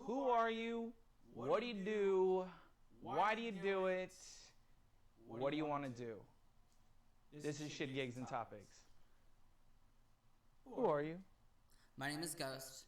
Who are you? What do you do? Why do you do it? What do you want to do? This is Shit Gigs and Topics. Who are you? My name is Goast.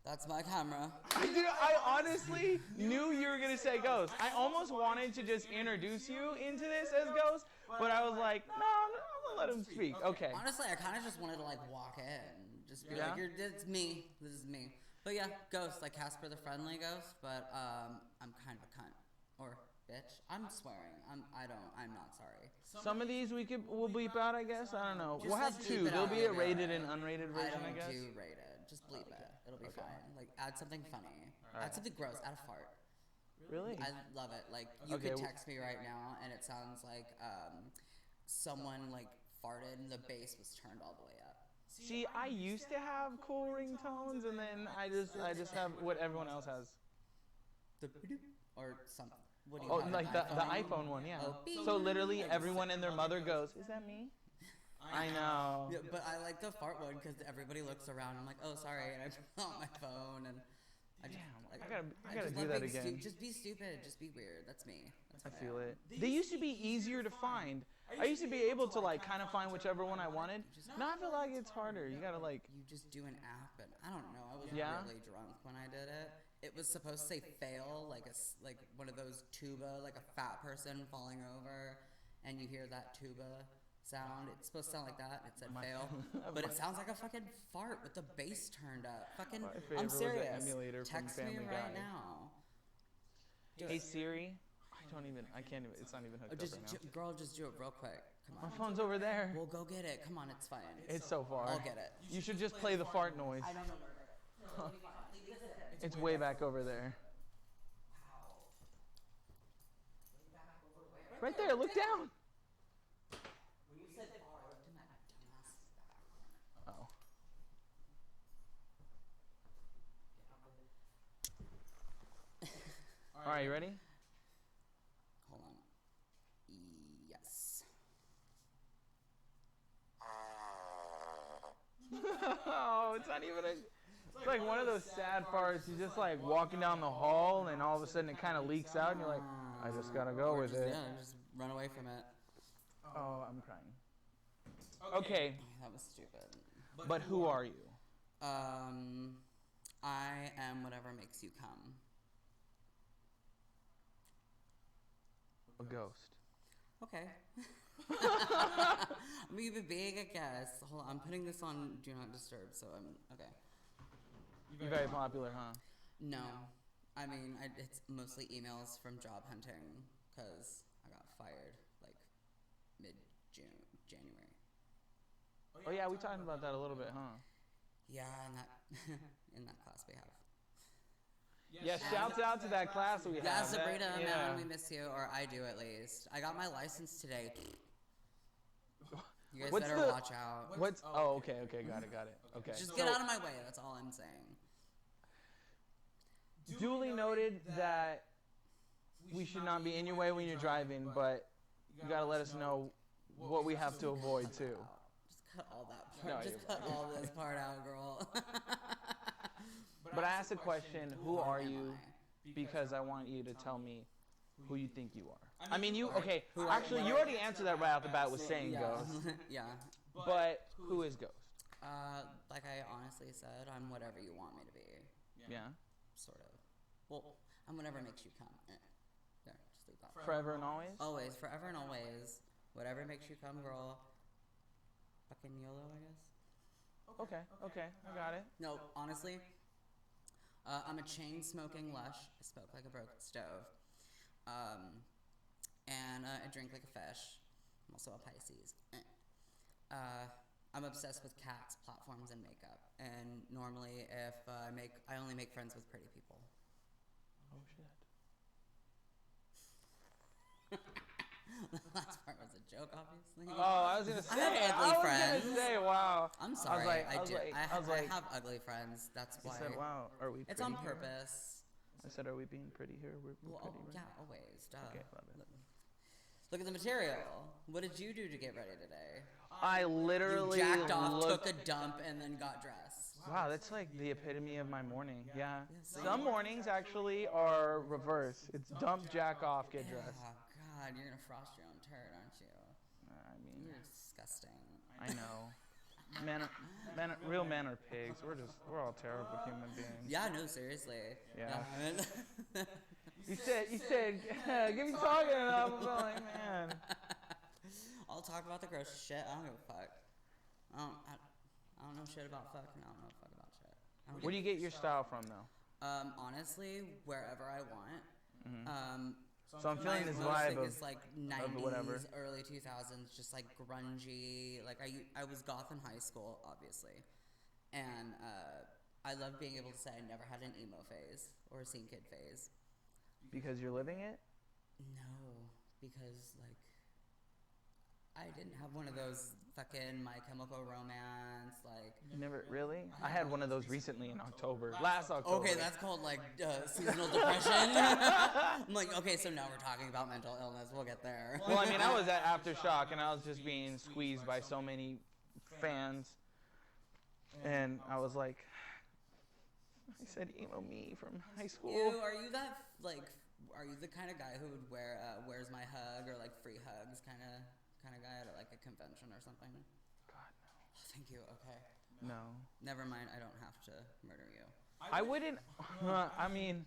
That's my camera. Dude, I honestly knew you were going to say Ghost. I almost wanted to just introduce you into this as Ghost, but I was like, no, I'm going to let him speak. Okay. Honestly, I kind of just wanted to like walk in. Just be like, it's me. This is me. But yeah, Ghost, like Casper the Friendly Ghost, but I'm kind of a cunt. Or bitch. I'm swearing. I'm not sorry. Some of these we'll bleep out, I guess. I don't know. Just We'll have like two. bleep it There'll out, be a maybe. rated and unrated version, I guess. I don't do rated. Just bleep it. It'll be fine. Like, add something funny. Add something gross. Add a fart. Really? I love it. Like, you could text me right now, and it sounds like someone, like, farted, and the bass was turned all the way up. See, I used to have cool ringtones, and then I just have what everyone else has. Or something. What do you have, like the iPhone one, yeah. Oh, so literally everyone and their mother goes, "Is that me?" I know. Yeah, but I like the fart one because everybody looks around. I'm like, oh, sorry, and I pull out my phone and I just, like, I gotta do that again. Just be stupid. Just be weird. That's me. That's I feel it. They used to be easier to find. I used to be able to like kind of find whichever one I wanted. Now I feel like it's harder. You gotta like. You just do an app, and I don't know. I was really drunk when I did it. It was supposed to say fail, like one of those tuba, like a fat person falling over, and you hear that tuba sound. It's supposed to sound like that. It said fail, but it sounds like a fucking fart with the bass turned up. Fucking, I'm serious. Text me right now. Hey Siri. I can't even. It's not even hooked up right now. Girl, just do it real quick. Come on. My phone's over there. We'll go get it. Come on, it's fine. It's so far. I'll get it. You should just play the fart noise. I don't know where it is. It's way back over there. Right there, look down. When you said far, I looked in that dumbass back. Oh. All right, you ready? Hold on. Yes. Oh, it's not even a... It's like one of those sad parts. You're just like walking down the hall and all of a sudden it kind of leaks out and you're like, I just gotta go with it. Yeah, just run away from it. Oh, I'm crying. Okay. That was stupid. But who are you? I am whatever makes you come. A ghost. Okay. I'm even being a guest. Hold on, I'm putting this on Do Not Disturb, so I'm okay. You're very popular, huh? No. I mean, it's mostly emails from job hunting because I got fired like mid-January. Oh yeah, we talked about that a little bit, huh? Yeah, in that class we have. Yeah, shouts out to that class we have. Yeah, Sabrina, man, we miss you, or I do at least. I got my license today. You guys better watch out. Okay, got it. Okay. Just get out of my way, that's all I'm saying. Duly noted that we should not be in your way when you're driving, but you gotta let us know what we have to avoid too. Just cut all that part. Just cut all this part out, girl. But I asked a question, who are you? Because I want you to tell me who you think you are. I mean, you already answered that right off the bat with saying Ghost. Yeah. But who is Ghost? Like I honestly said, I'm whatever you want me to be. Yeah. Sort of. Well, I'm whatever makes you come. There, just leave that. Forever and always? Always, forever and always. Whatever makes you come, girl. Fucking YOLO, I guess. Okay, I got it. No, honestly, I'm a chain-smoking lush. I smoke like a broken stove. And I drink like a fish. I'm also a Pisces. I'm obsessed with cats, platforms, and makeup. And normally, I only make friends with pretty people. Oh shit. The last part was a joke, obviously. Oh, I was gonna say. Wow. I'm sorry. I I have ugly friends. That's why. You said, wow. Are we? It's on purpose. I said, are we being pretty here? We're pretty, right? Yeah, always. Duh. Okay, love it. Look at the material. What did you do to get ready today? I literally You jacked off, took a dump, and then got dressed. Wow, that's like the epitome of my morning. Yeah. Yeah, Some mornings actually are reverse. It's dump, jack off, get dressed. Oh God, you're gonna frost your own turd, aren't you? I mean, You're disgusting. I know. Real men are pigs. We're all terrible human beings. Yeah, no, seriously. Yeah. You said, give me talking, and I'm like, man. I'll talk about the gross shit. I don't give a fuck. I don't know shit about fuck, and I don't know fuck about shit. Where do you get your style from, though? Honestly, wherever I want. Mm-hmm. So I'm feeling this vibe of, is like 90s, whatever. early 2000s, just like grungy. Like I was goth in high school, obviously, and I love being able to say I never had an emo phase or a scene kid phase. Because you're living it? No, because like I didn't have one of those fucking My Chemical Romance, like. Never really? I had one of those recently in October. Last October. Okay, that's called like seasonal depression. I'm like, okay, so now we're talking about mental illness. We'll get there. Well, I mean, I was at Aftershock and I was just being squeezed by so many fans, and I was like, I said emo me from high school. Are you that like? Are you the kind of guy who would wear "Where's My Hug" or like "Free Hugs" kind of guy at like a convention or something? God, no. Oh, thank you. Okay. No. Never mind. I don't have to murder you. I wouldn't. I mean,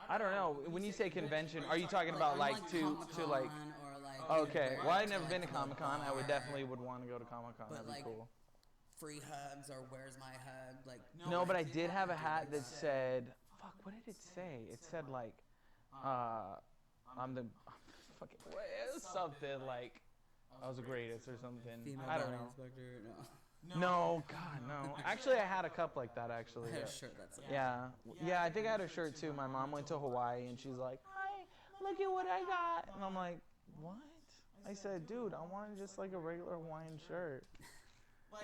I don't know. When you say convention, are you talking about like to like? Or like Okay. Well, I've never been to Comic-Con. I would definitely want to go to Comic-Con. That'd be cool. Free hugs or "Where's My Hug"? Like. No, but I did have a hat that said, fuck, what did it say? It said like, I'm the fucking, it was something like, I was the greatest or something. Female I don't body know. inspector, No, God, no. Actually, I had a cup like that, actually. I had a shirt that's like Yeah, I think I had a shirt too. My mom went to Hawaii and she's like, hi, look at what I got. And I'm like, what? I said, dude, I wanted just like a regular Hawaiian shirt.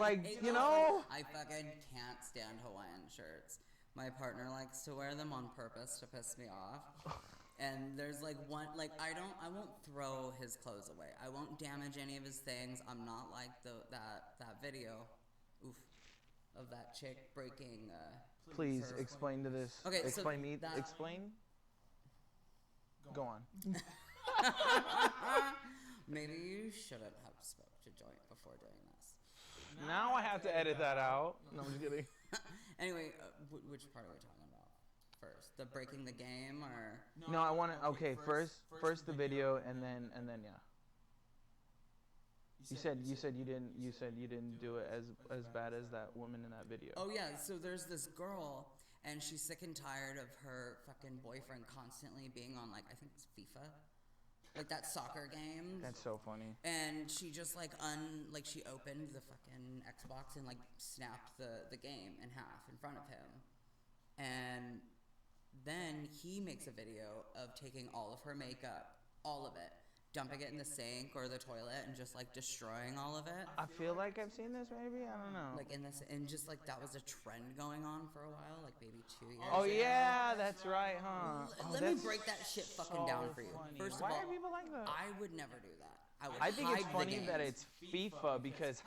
Like, you know? I fucking can't stand Hawaiian shirts. My partner likes to wear them on purpose to piss me off. And there's like one, like I won't throw his clothes away. I won't damage any of his things. I'm not like that video, of that chick breaking. Please explain to this. Okay, explain so me. Explain. Go on. Maybe you shouldn't have smoked a joint before doing this. Now I have to edit that out. No, I'm just kidding. Anyway, which part are we talking about first? The breaking the game or? No, I want to. Okay, first the video, and then yeah. You said you didn't do it as bad as that woman in that video. Oh yeah, so there's this girl, and she's sick and tired of her fucking boyfriend constantly being on like I think it's FIFA. Like that soccer game. That's so funny. And she just she opened the fucking Xbox and like snapped the game in half in front of him. And then he makes a video of taking all of her makeup, all of it, dumping it in the sink or the toilet and just like destroying all of it. I feel like I've seen this maybe, I don't know. Like and just like that was a trend going on for a while, like maybe 2 years. Oh yeah, that's right, huh? Let me break that shit fucking down for you. Funny. First Why of all, are people like that? I would never do that. I think it's funny that it's FIFA because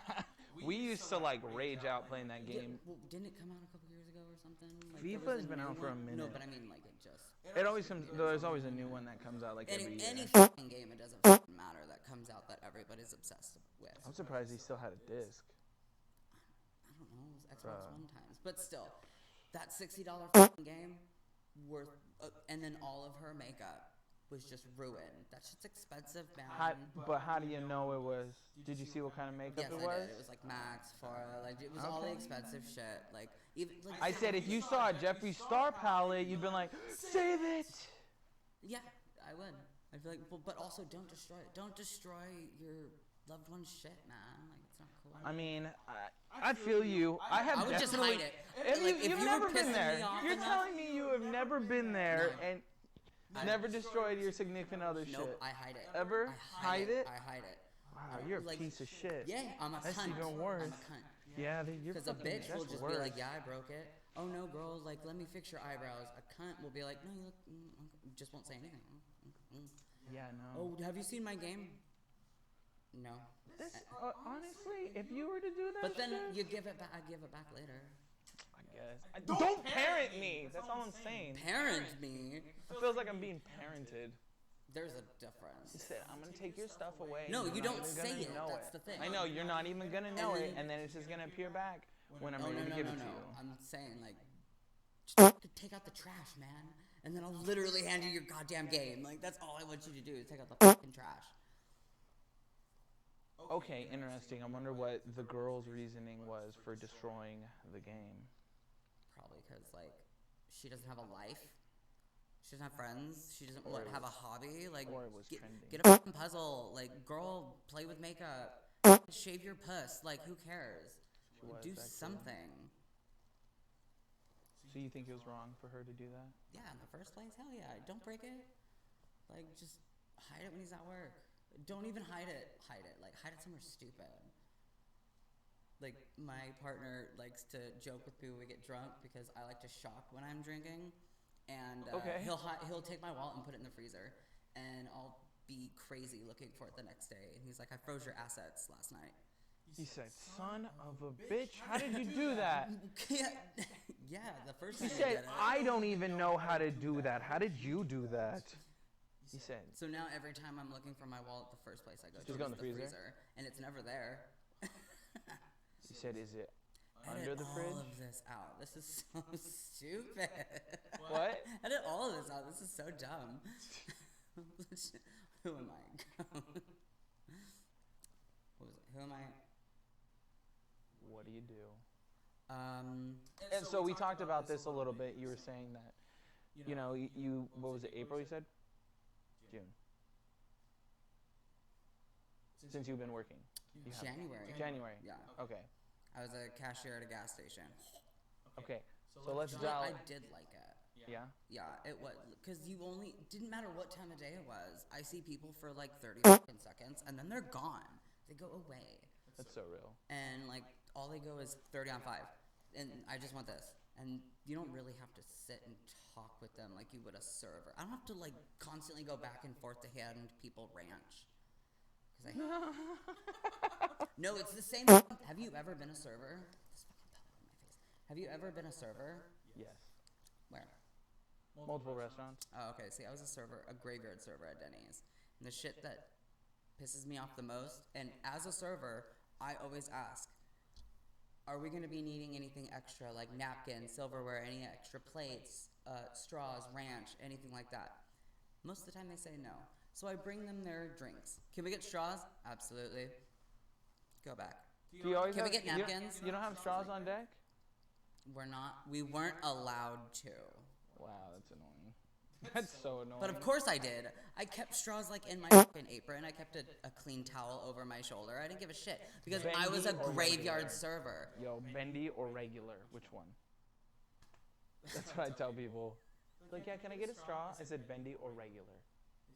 we used to like rage out playing that game. Well, didn't it come out a couple years ago or something? Like, FIFA's been out for a minute. No, but I mean like it just. It always comes. There's always a new one that comes out like every year. Any fucking game, it doesn't fucking matter that comes out that everybody's obsessed with. I'm surprised he still had a disc. I don't know. It was Xbox One times, but still, that $60 fucking game worth, and then all of her makeup was just ruined. That shit's expensive, man. But how do you know it was? Did you see what kind of makeup Yes, it I was? did. It was like Max, Farah, like it was all the expensive shit. Like even. Like, I said if you saw a Jeffree Star palette, you'd been like, save it. Yeah, I would. I'd be like, but also don't destroy it. Don't destroy your loved one's shit, man. Like it's not cool. I mean, I feel you. I would just hide it. You've never been there. You're telling me you have never been there and never destroyed your significant other's shit. Nope, I hide it. Ever? Hide it? I hide it. Wow, you're a piece of shit. Yeah, I'm a cunt. That's even worse. I'm a cunt. Yeah, you're Because a bitch will just worse. be like, yeah, I broke it. Oh no, girl, like let me fix your eyebrows. A cunt will be like, no, you look, just won't say anything. Yeah, no. Oh, have you seen my game? No. This, honestly, if you were to do that, But then shit, you give it back. I give it back later. I guess. Don't parent me. That's all I'm saying. Parent me. It feels like I'm being parented. There's a difference. You said, I'm going to take your stuff away. No, You're you not don't even say gonna it. know That's the thing. I know, you're not even going to know it, and then it's just going to appear back when I'm ready to give it to you. I'm saying, like, just take out the trash, man. And then I'll literally hand you your goddamn game. Like, that's all I want you to do is take out the fucking trash. Okay, interesting. I wonder what the girl's reasoning was for destroying the game. Probably because, like, she doesn't have a life. She doesn't have friends. She doesn't have a hobby. Like, Or it was trending. Get a fucking puzzle. Like, girl, play with makeup. Shave your puss. Like, who cares? Do something. So you think it was wrong for her to do that? Yeah, in the first place? Hell yeah. Don't break it. Like, just hide it when he's at work. Don't even hide it. Hide it. Like, hide it somewhere stupid. Like, my partner likes to joke with me when we get drunk because I like to shop when I'm drinking. And he'll take my wallet and put it in the freezer. And I'll be crazy looking for it the next day. And he's like, I froze your assets last night. He said, son of a bitch, how did you do that? Yeah, the first time he said, I don't even know how to do that. How did you do that? He said. So now every time I'm looking for my wallet, the first place I go to is go in the freezer. And it's never there. He said, is it under the fridge? All of this out. This is so stupid. What? Edit all of this out. This is so dumb. Who am I? What was it? Who am I? What do you do? And so we talked about this a little bit. You were saying that, you know, you what was it, April you said? June. Since you've been working. January. Yeah. Okay. I was a cashier at a gas station. Okay. So let's dial. I did like it. Yeah? Yeah, it was. Because didn't matter what time of day it was. I see people for like 30 fucking seconds, and then they're gone. They go away. That's so real. And like, all they go is 30 on 5. And I just want this. And you don't really have to sit and talk with them like you would a server. I don't have to like constantly go back and forth to hand people ranch. No, it's the same. Have you ever been a server? This fucking pellet on my face. Have you ever been a server? Yes. Where? Multiple restaurants. Oh, okay. See, I was a graveyard server at Denny's. And the shit that pisses me off the most, and as a server, I always ask, are we going to be needing anything extra, like napkins, silverware, any extra plates, straws, ranch, anything like that? Most of the time they say no. So I bring them their drinks. Can we get straws? Absolutely. Go back. Do you always Can we get napkins? You don't have straws on deck? We weren't allowed to. Wow, that's annoying. That's so annoying. But of course I did. I kept straws like in my fucking apron. I kept a clean towel over my shoulder. I didn't give a shit because I was a graveyard server. Yo, bendy or regular? Which one? That's what I tell people. Like, yeah, can I get a straw? I said bendy or regular.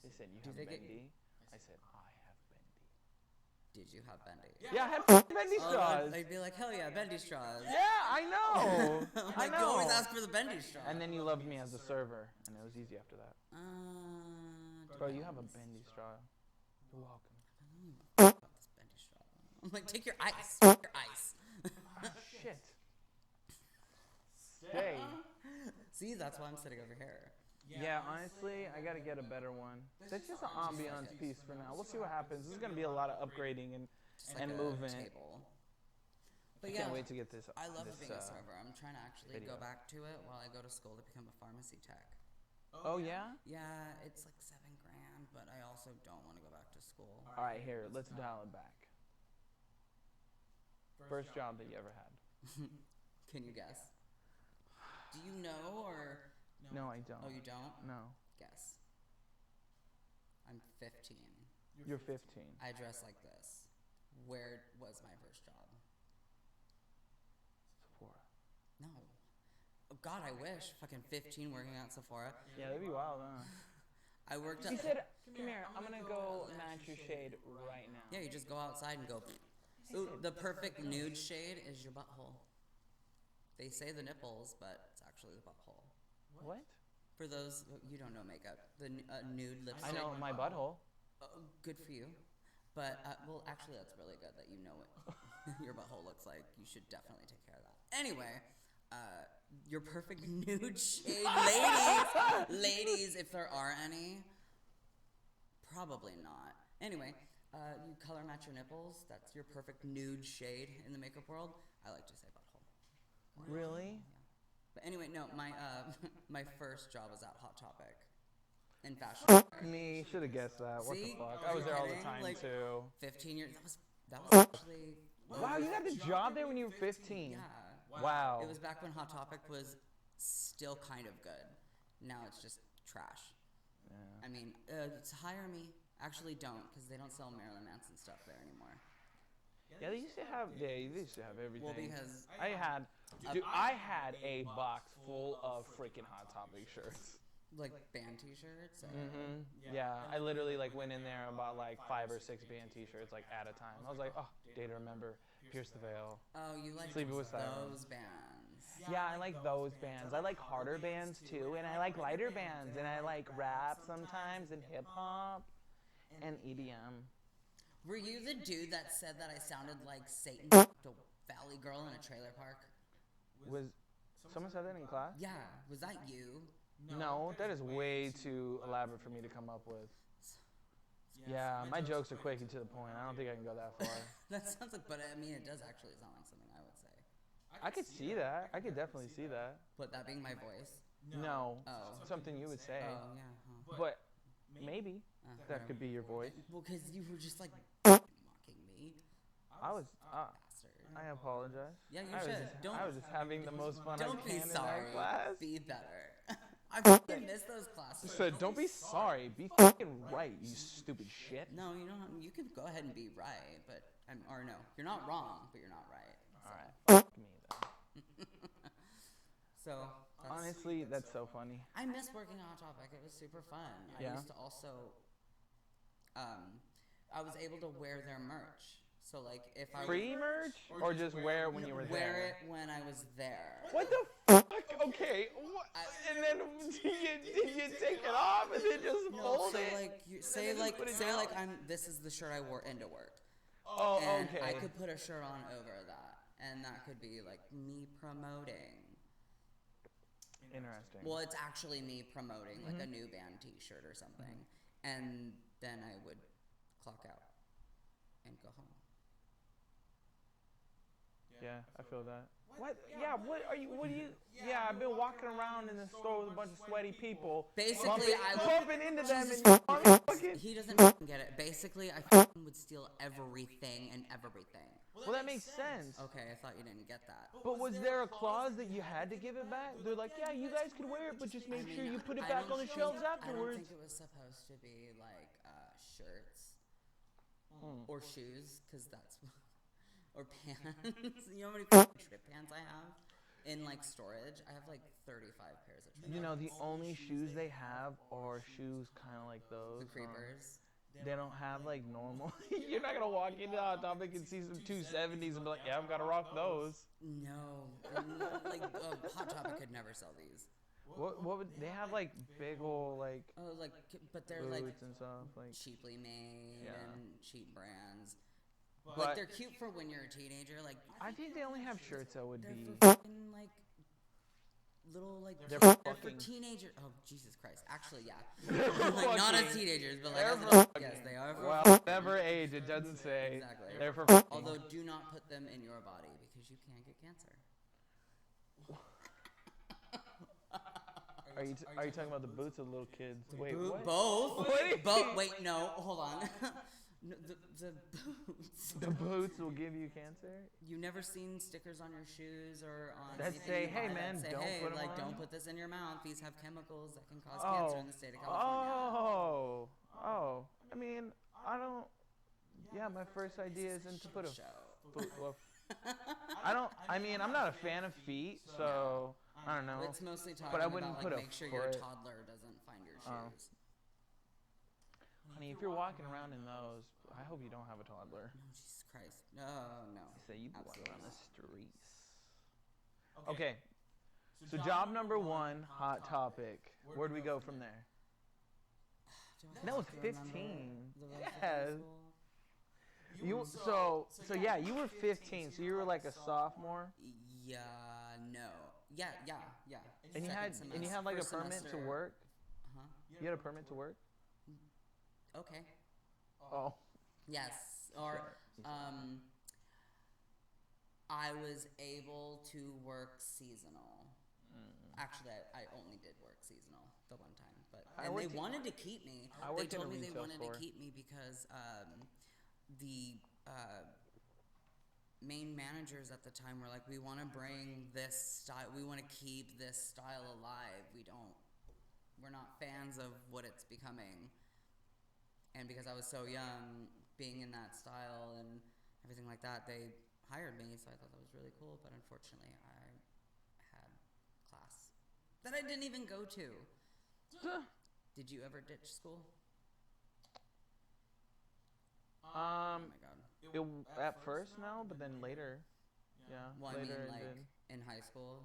They said, you have bendy? I said, I have bendy. Did you have bendy? Yeah, I had bendy straws. They'd be like, hell yeah, bendy straws. Yeah, I know. I know. You always ask for the bendy straw. And then you loved me as a server, and it was easy after that. Bro, you have a bendy straw. You're welcome. About this bendy straw. I'm like, take your ice. Your ice. Shit. Stay. See, that's why I'm sitting over here. Yeah, honestly, I gotta get a better one. That's just an ambiance piece for now. We'll see what happens. This is gonna be a lot of upgrading and movement. Table. But I can't wait to get this. I love being a server. I'm trying to actually go back to it while I go to school to become a pharmacy tech. Oh yeah? Yeah, it's like $7,000, but I also don't want to go back to school. All right, here, let's dial it back. First job that you ever had? Can you guess? Do you know or? No, I don't. Oh, you don't? No. Guess. I'm 15. You're 15. I dress like this. Where was my first job? Sephora. No. Oh, God, I wish. Fucking 15 working at Sephora. Yeah, that'd be wild, huh? I worked at... He said, come here, I'm gonna go match your shade right now. Yeah, you just go outside and go... Ooh, the perfect nude shade is your butthole. They say the nipples, but it's actually the butthole. What? For those, you don't know makeup. The nude lipstick. I know my butthole. Good for you. But, well, actually, that's really good that you know what your butthole looks like. You should definitely take care of that. Anyway, your perfect nude shade, ladies, if there are any. Probably not. Anyway, you color match your nipples. That's your perfect nude shade in the makeup world. I like to say butthole. Really? Yeah. But anyway, no, my my first job was at Hot Topic in fashion. Me, should have guessed that. What See? the fuck? I was there all the time Like, too. 15 years. That was actually. Wow, you got the job there when you were 15. Yeah. Wow. It was back when Hot Topic was still kind of good. Now it's just trash. Yeah. I mean, hire me. Actually, don't, because they don't sell Marilyn Manson stuff there anymore. Yeah, they used to have. They used to have everything. Well, because I had a box full of freaking Hot Topic shirts. like band T-shirts. Yeah, I literally like went in there and bought like 5 or 6 band T-shirts like at a time. I was like, oh, Day to Remember, Pierce the Veil. Oh, you like Sleepy with Sirens. those bands. Yeah, I like those bands. I like harder bands too, and I like lighter bands, and I like rap sometimes, and hip hop, and EDM. Were you the dude that said that I sounded like Satan to Valley Girl in a trailer park? Was someone said that in class? Yeah, was that you? No, that is way too elaborate for me to come up with. Yeah, my jokes are quick and to the point. I don't think I can go that far. That sounds like, but I mean, it does actually sound like something I would say. I could see that. I could definitely see that. But that being my voice? No, Oh. something you would say. Oh, yeah. Huh. But maybe that could be your voice. Well, because you were just like mocking me. I was. Bastard. I apologize. Yeah, you I was should. just, I was just having the most fun I Don't can be sorry. in that class. Be better. I fucking miss those classes. So don't be sorry. Be fucking right, you stupid shit. No, you don't. You can go ahead and be right, but or no, you're not wrong, but you're not right. So. All right. Fuck me then. So Honestly, that's so funny. I miss working on Hot Topic. It was super fun. Yeah. I used to also. I was able to wear their merch. So like if I Free merch or just wear it when you were there? wear it when I was there. What the fuck? Okay. What? And then did you take it off and then just fold So it? like you say this is the shirt I wore into work. Oh, And okay. I could put a shirt on over that, and that could be like me promoting. Interesting. Well, it's actually me promoting like a new band T-shirt or something, and then I would clock out and go home. Yeah, I feel that. What? Yeah, what are you? What do you? Yeah, I've been walking around in the store with a bunch of sweaty people. Basically, bumping into them Jesus and Christ. fucking. He doesn't fucking get it. Basically, I fucking would steal everything and everything. Well, that makes sense. Okay, I thought you didn't get that. But was there a clause that you had to give it back? They're like, yeah, you guys can wear it, but just make sure you put it back on the shelves afterwards. I don't think it was supposed to be like shirts or shoes, because that's or pants. You know how many fucking trip pants I have in like storage? I have like 35 pairs of trip. You know, the only shoes they have are shoes kind of like those. The creepers. They don't have like normal. You're not gonna walk into Hot Topic and see some 270s and be like, yeah, I've gotta rock those. No, like Hot Topic could never sell these. What would they have like big ol' like But they're boots like and stuff like. cheaply made and cheap brands. But Like they're cute for when you're a teenager. Like I think they only have shirts that would they're be. for fucking like little like They're they're for fucking- teenagers. Oh Jesus Christ! Actually, yeah, They're like not as fucking- teenagers, but like they're as for adults. fucking- Yes, they are. For Well, fucking- whatever age, it doesn't say. Exactly. They're for. Fucking. Although do not put them in your body because you can get cancer. Are you talking about the boots of little kids? Wait, what? Both. What do you Both. mean? Wait, no. Hold on. No, the boots. The boots will give you cancer? You never seen stickers on your shoes or on That anything say, you hey buy man, that say, don't hey, put 'em like on? don't put this in your mouth. These have chemicals that can cause cancer in the state of California. Oh. I mean, I don't. Yeah, my first idea isn't to put a Show. foot. Well, I mean, I'm not a fan of feet, so I don't know. It's mostly talking But I wouldn't about put like a make sure your foot- toddler doesn't find your Oh. shoes. Honey, if you're walking around in those, I hope you don't have a toddler. Oh, Jesus Christ. No, no. Say you walk Absolutely around the not. streets. Okay. So job number 1, Hot Topic. Where do we go from there? That was 15. Yes. You so yeah, you were 15, so you were like a sophomore. Yeah, no. Yeah. And you had like a permit to work. Huh? You had a permit to work. Okay. Oh. Yes. Or I was able to work seasonal. Actually, I only did work seasonal the one time, but they wanted to keep me. They told me they wanted to keep me because the main managers at the time were like, we want to bring this style, we want to keep this style alive. We're not fans of what it's becoming. And because I was so young, being in that style and everything like that, they hired me, so I thought that was really cool. But unfortunately, I had class that I didn't even go to. Did you ever ditch school? Oh my god. At first, no, but then later, yeah. Well, later I mean, like in high school.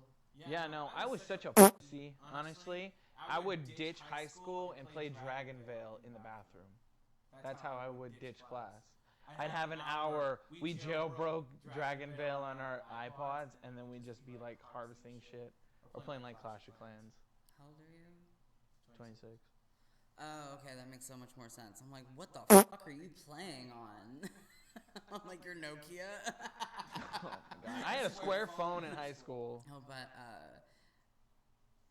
Yeah, no, I was such a pussy. Honestly, I would ditch high school and play Dragon Veil in the bathroom. That's how I would ditch class. I'd have an hour. We jailbroke Dragon Veil on our iPods, and then we'd just be like harvesting shit or playing like Clash of Clans. How old are you? 26. Oh, okay, that makes so much more sense. I'm like, what the fuck are you playing on? I'm like, your Nokia? Oh my god. I had a square phone in high school. Oh, but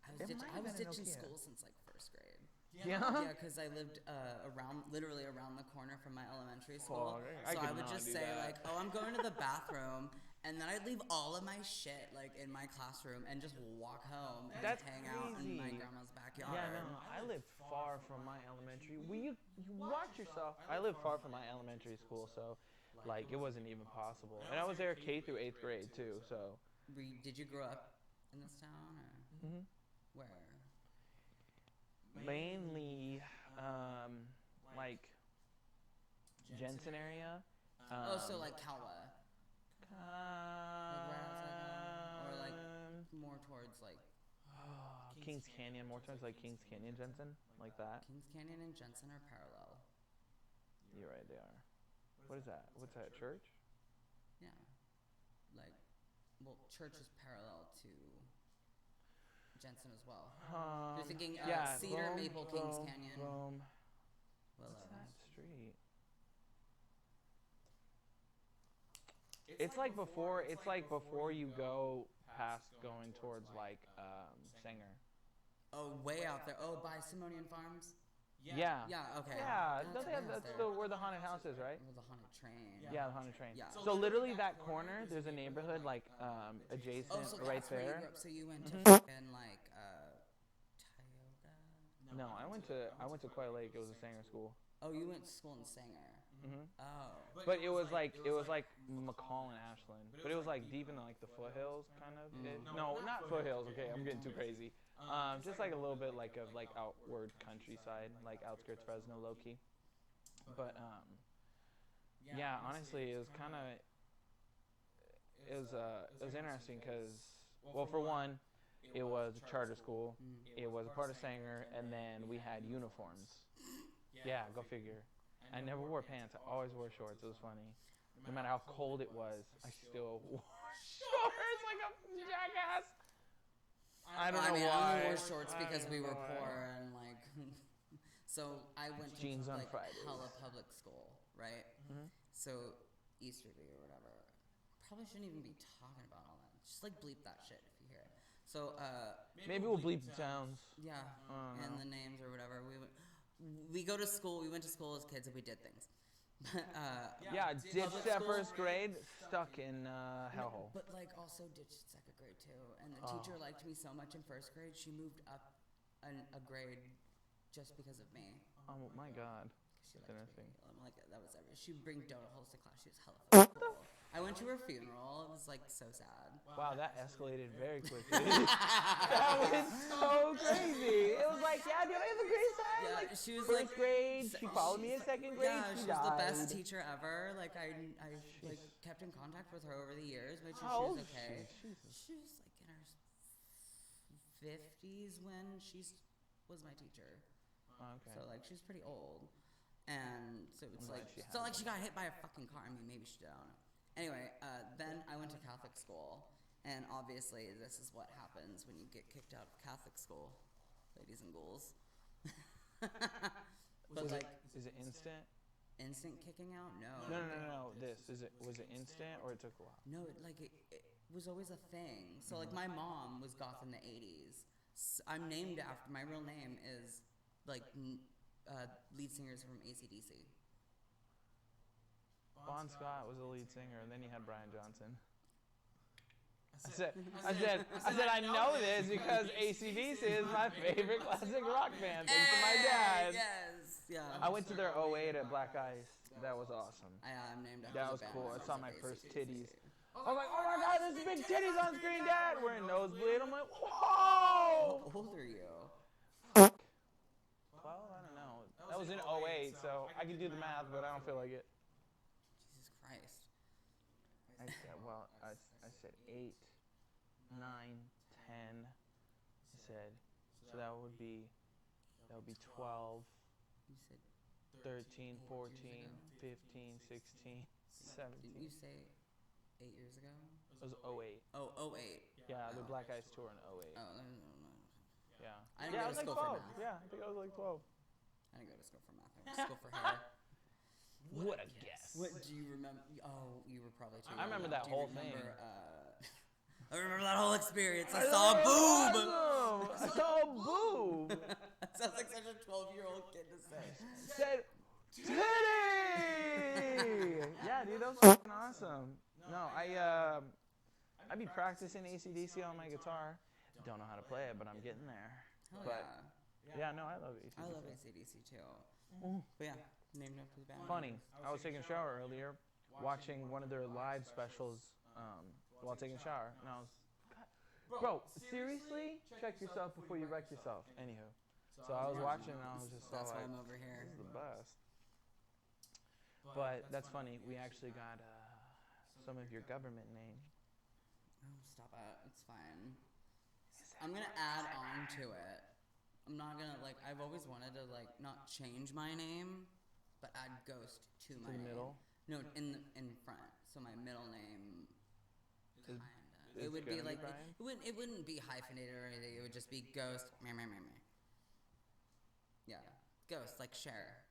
I was ditching school since like first grade. Yeah? Yeah, because I lived literally around the corner from my elementary school. So I would just say like, oh, I'm going to the bathroom, and then I'd leave all of my shit like in my classroom and just walk home and hang out in my grandma's backyard. Yeah, no, I lived far from my elementary. You watch yourself. I lived far from my elementary school, so like it wasn't even possible. And I was there K through 8th grade too. So. Did you grow up in this town or where? Mainly, like Jensen area. So like Calwa. Like right outside, or like more towards like Kings Canyon, more towards like Kings Canyon, Jensen, like that. Kings Canyon and Jensen are parallel. You're right, they are. What is that? What's that? Church? Yeah. Like, well, Church is parallel to Jensen as well. You're thinking Cedar, Maple, Kings Canyon. What's that street? It's like before you go past going towards like Sanger. Oh, way out there. Oh, by Simonian Farms? Yeah. Yeah, okay. Yeah, that's where the haunted house is, right? Or the haunted train. Yeah, the haunted train. Yeah. So literally that corner, there's a neighborhood like adjacent so right that's where you there. grew up. So you went to fucking like Tioga? No, I went to Quail Lake. It was a Sanger school. Oh, you went to school in Sanger. Oh. But it was like McCall and Ashland. But it was like deep in like the foothills kind of. No, not foothills. Okay, I'm getting too crazy. Just like a little bit like of like outward countryside, like outskirts Fresno, low key. But yeah, honestly, it was interesting because, well, for one, it was a charter school. It was a part of Sanger, and then we had uniforms. Yeah, go figure. I never wore pants. I always wore shorts. It was funny. No matter how cold it was, I still wore shorts like a jackass. I only wore shorts because we were poor and like. So I went to jeans on like Fridays. hella public school, right? So Easterly or whatever. Probably shouldn't even be talking about all that. Just like bleep that shit if you hear it. So maybe we'll bleep the towns. Yeah, and the names or whatever. We go to school. We went to school as kids and we did things. Ditched that first grade, stuck in hellhole. But like also ditched second grade too. And the teacher liked me so much in first grade, she moved up a grade just because of me. Oh my god. That's interesting. I'm like, that was everything. She'd bring donut holes to class. She was hella cool. I went to her funeral. It was like so sad. Wow, that escalated very quickly. That was so crazy. It was like, yeah, dude, I have a great time. Yeah, like, she was first like grade. She followed me in second grade. Yeah, she was died. the best teacher ever. Like I like kept in contact with her over the years. But she was okay. She was like in her 50s when she was my teacher. Okay. So like she's pretty old. And so it's like, it's not like she got hit by a fucking car. I mean, maybe she did, I don't know. Anyway, then I went to Catholic school, And obviously, this is what happens when you get kicked out of Catholic school, ladies and ghouls. But is it instant? Instant kicking out? No. No. Was it instant or it took a while? No, it was always a thing. So like my mom was goth in the 80s. I'm named after, my real name is like lead singers from AC/DC. Bon Scott was the lead singer, and then you had Brian Johnson. I said I know this because AC/DC is my favorite classic rock band. Thanks to my dad. Yes, yeah. I went to their 08 at Black Ice. That was awesome. I'm named after That the was band cool. I saw my of first AC/DC. titties. I was like, oh my god, there's big titties on screen, Dad. We're in nosebleed. I'm like, whoa. How old are you? 12? I don't know. That was in 08, so I can do the math, but I don't feel like it. Jesus Christ. I said 8, 9, 10. I said, so that would be 12, You said 13, 14, 15, 16, 17. Didn't you say 8 years ago? It was 08. Oh, 08. Yeah, the Black Ice tour in 08. Oh, no. Yeah. I didn't go to school for math. Yeah, I think I was like 12. I didn't go to school for math. I went to school for hair. What a guess. What do you remember? Oh, you were probably too. I remember that whole thing. I remember that whole experience. I saw a boob. Awesome. I saw a boob. That sounds like such a 12-year-old kid to say. Said titty. Yeah, dude, that was fucking awesome. No, I'd be practicing AC/DC on my guitar. Don't know how to play it, but I'm getting there. Hell But yeah. no, I love AC/DC. I love AC/DC too. But yeah, named after the band. Funny, I was taking a shower earlier, watching one of their live specials while taking a shower, and I was, bro, seriously? Check yourself before you wreck yourself. Anywho, so I was watching, and I was just That's all why like, I'm over here. this is the best. But that's funny. We actually got some of your government name. Oh, stop it. It's fine. I'm gonna add on to it. I'm not gonna I've always wanted to not change my name, but add Goast to my the name. middle? No, in front. So my middle name. Is It would be gonna be like Brian? it wouldn't be hyphenated or anything. It would just be Goast. Meh, meh, meh, meh. Yeah, Goast like Cher.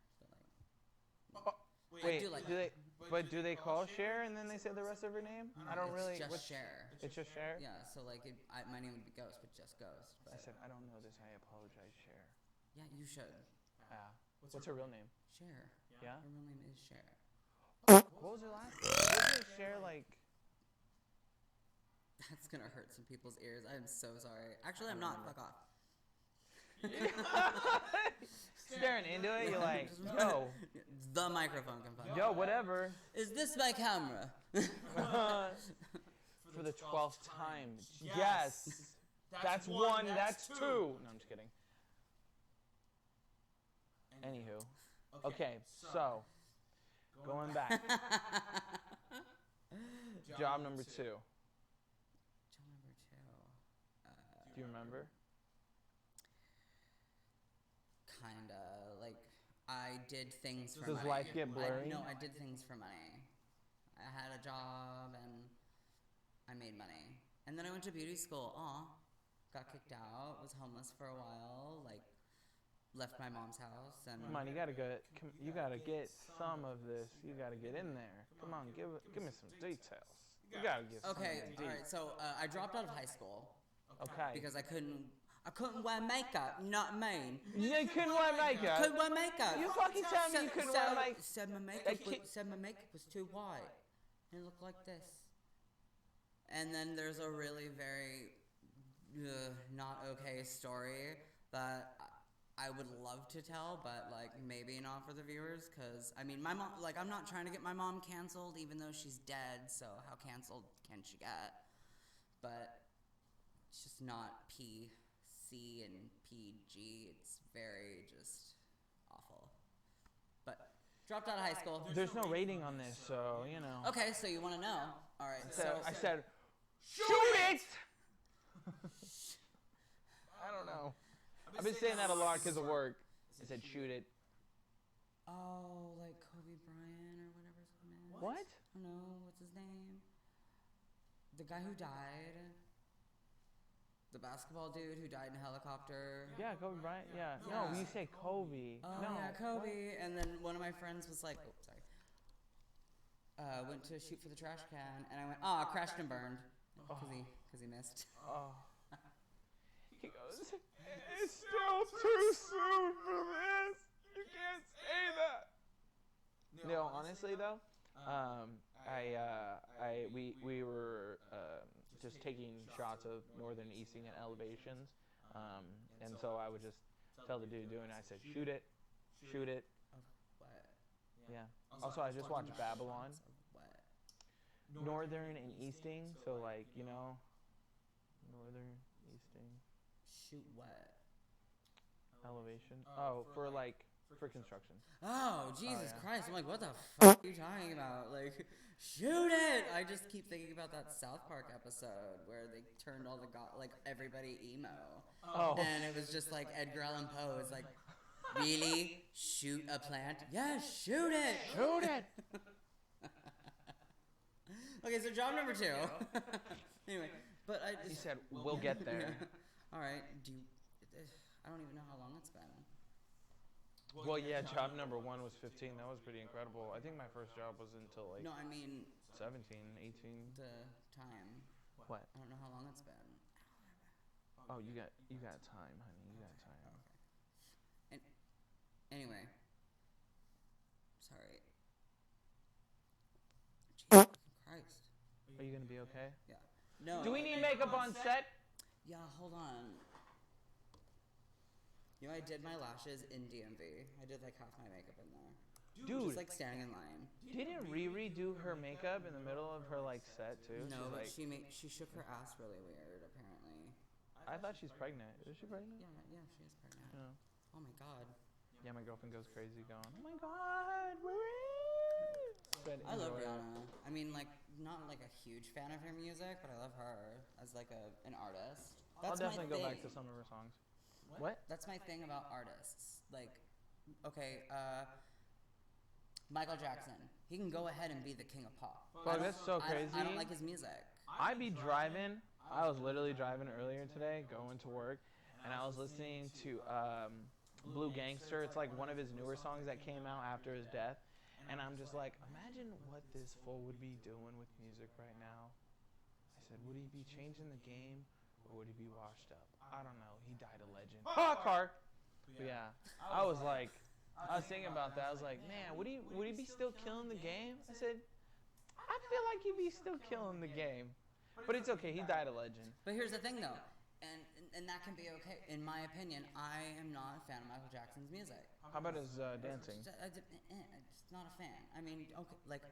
But Wait, I do like do they call Cher and then they say the rest of her name? I don't really. It's just Cher. It's just Cher? Yeah, so my name would be Goast, but just Ghost. I But said, I don't know this. I apologize, Cher. yeah, you should. What's her real name? Cher. Yeah? Her real name is Cher. What was her last name? Wasn't Cher like... That's gonna hurt some people's ears. I'm so sorry. Actually, I'm not. Fuck off. Staring into it, you're like, yo. The microphone can fuck. Yo, whatever. Is this my camera? For the 12th time. Yes. That's one, that's two. No, I'm just kidding. Anywho. Okay, so. Going back. Job number 2. Job number 2. Do you remember? Kinda. I did things for Does money. life get blurry? No, I did things for money. I had a job and I made money. And then I went to beauty school. Got kicked out. Was homeless for a while. Left my mom's house and. Come on, you gotta get some of this. You gotta get in there. Come on, give me some details. You gotta give. Okay, some all right. So I dropped out of high school. Okay. Because I couldn't wear makeup. Not mean. You couldn't wear makeup. Couldn't wear makeup. You fucking tell me you couldn't wear makeup. Said my makeup was too white. And it looked like this. And then there's a really very not okay story that I would love to tell, but maybe not for the viewers, because my mom, I'm not trying to get my mom canceled, even though she's dead. So how canceled can she get? But it's just not PC and PG. It's very just awful. But dropped out of high school. There's no rating on this, so you know. Okay, so you want to know? All right. I said, shoot it. I don't know. I've been saying that a lot because of work. I said, shoot it. Oh, like Kobe Bryant or whatever's his name. What? I don't know. What's his name? The guy who died. The basketball dude who died in a helicopter. Yeah, Kobe Bryant. Yeah. No, you say Kobe. Oh, no, yeah, Kobe. What? And then one of my friends was like, oh, sorry. Went to shoot for the trash can, and I went, crashed and burned. Because he missed. Oh. He goes, it's still too soon for this. You can't say that. No, honestly though, we were just taking shots of northern easting at elevations, and so I would just tell the dude doing it, I said, shoot it. What? Yeah. Also, I just watched Babylon. What? Northern and easting, so like, northern, easting. Shoot what? Elevation. For construction. Oh, Jesus yeah. Christ. I'm like, what the fuck are you talking about? Like, shoot it! I just keep thinking about that South Park episode where they turned all everybody emo. Oh. And it was just like Edgar Allan Poe is like, really? Shoot a plant? Yeah, shoot it! Shoot it! Okay, so job number 2. Anyway, but He said, we'll get there. All right, I don't even know how long it's been. Well, yeah, job number 1 was 15. That was pretty incredible. I think my first job was until like No, I mean 17, 18. the time. What? I don't know how long it's been. Oh, you got time, honey. You got time. Okay. Anyway. Sorry. Jesus Christ. Are you gonna be okay? Yeah. No. Do we need makeup on set? Yeah, hold on. You know, I did my lashes in DMV. I did like half my makeup in there. Dude. Just like standing in line. Didn't Riri do her makeup in the middle of her like set too? No, but like, she shook her ass really weird, apparently. I thought she's pregnant. Is she pregnant? Yeah, she is pregnant. Yeah. Oh my god. Yeah, my girlfriend goes crazy going, oh my god, Riri! I love Rihanna. I mean, like, not like a huge fan of her music, but I love her as like an artist. I'll definitely go back to some of her songs. What? That's my thing about artists. Like, okay, Michael Jackson. He can go ahead and be the king of pop. Fuck, that's so crazy. I don't like his music. I be driving. I was literally driving earlier today, going to work, and I was listening to Blue Gangster. It's like one of his newer songs that came out after his death. And I'm just like, imagine what this fool would be doing with music right now. I said, would he be changing the game or would he be washed up? I don't know. He died a legend. Car! But yeah, I was thinking about that. I was like, man, would he be still killing the game? I said, I feel like he'd be still killing the game. But it's okay. He died a legend. But here's the thing, though. And that can be okay. In my opinion, I am not a fan of Michael Jackson's music. How about his dancing? Just not a fan. I mean, okay, like,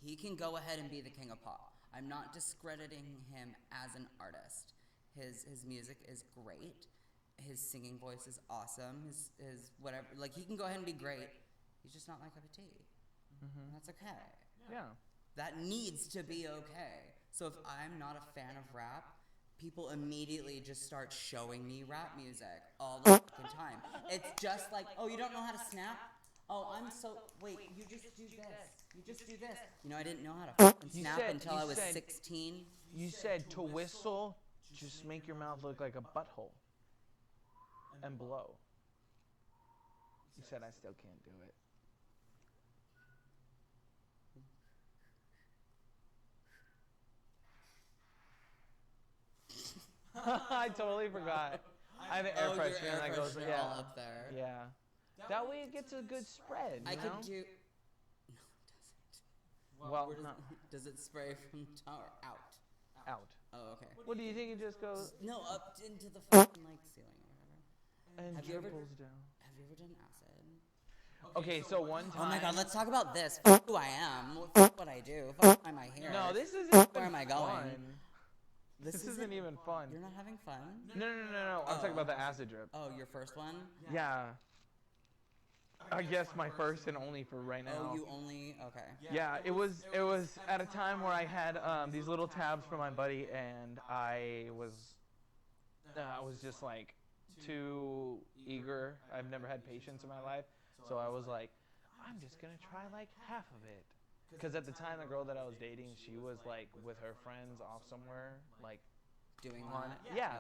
he can go ahead and be the king of pop. I'm not discrediting him as an artist. His music is great. His singing voice is awesome. His whatever, like, he can go ahead and be great. He's just not my cup of tea. Mm-hmm. That's okay. Yeah. That needs to be okay. So if I'm not a fan of rap, people immediately just start showing me rap music all the fucking time. It's just like, oh, you don't know how to snap? Oh, wait, you just do this. You just do this. You know, I didn't know how to fucking snap until I was 16. You said to whistle, just make your mouth look like a butthole. And blow. You said I still can't do it. I totally forgot. I have an air freshener that goes all up there. Yeah. That way it gets a good spread. I could do. No, it doesn't. Well, no. Does it spray from the top or out? Out. Oh, okay. What do you think? It just goes? No, up into the fucking like ceiling or whatever. And have you ever down. Have you ever done acid? Okay, so one time. Oh my god, let's talk about this. F who I am. F what I do. F why am I here? No, this isn't. Where am I going? Fun. This isn't even fun. You're not having fun? No. I'm talking about the acid drip. Oh, your first one? Yeah. I guess my first and only for right now. Oh, you only? Okay. Yeah, it was at a time where I had these little tabs for my buddy, and I was just like too eager. I've never had patience in my life, so I was like, I'm just gonna try like half of it. because at the time the girl that I was dating, she was like with her friends off somewhere, like Doing on that? yeah.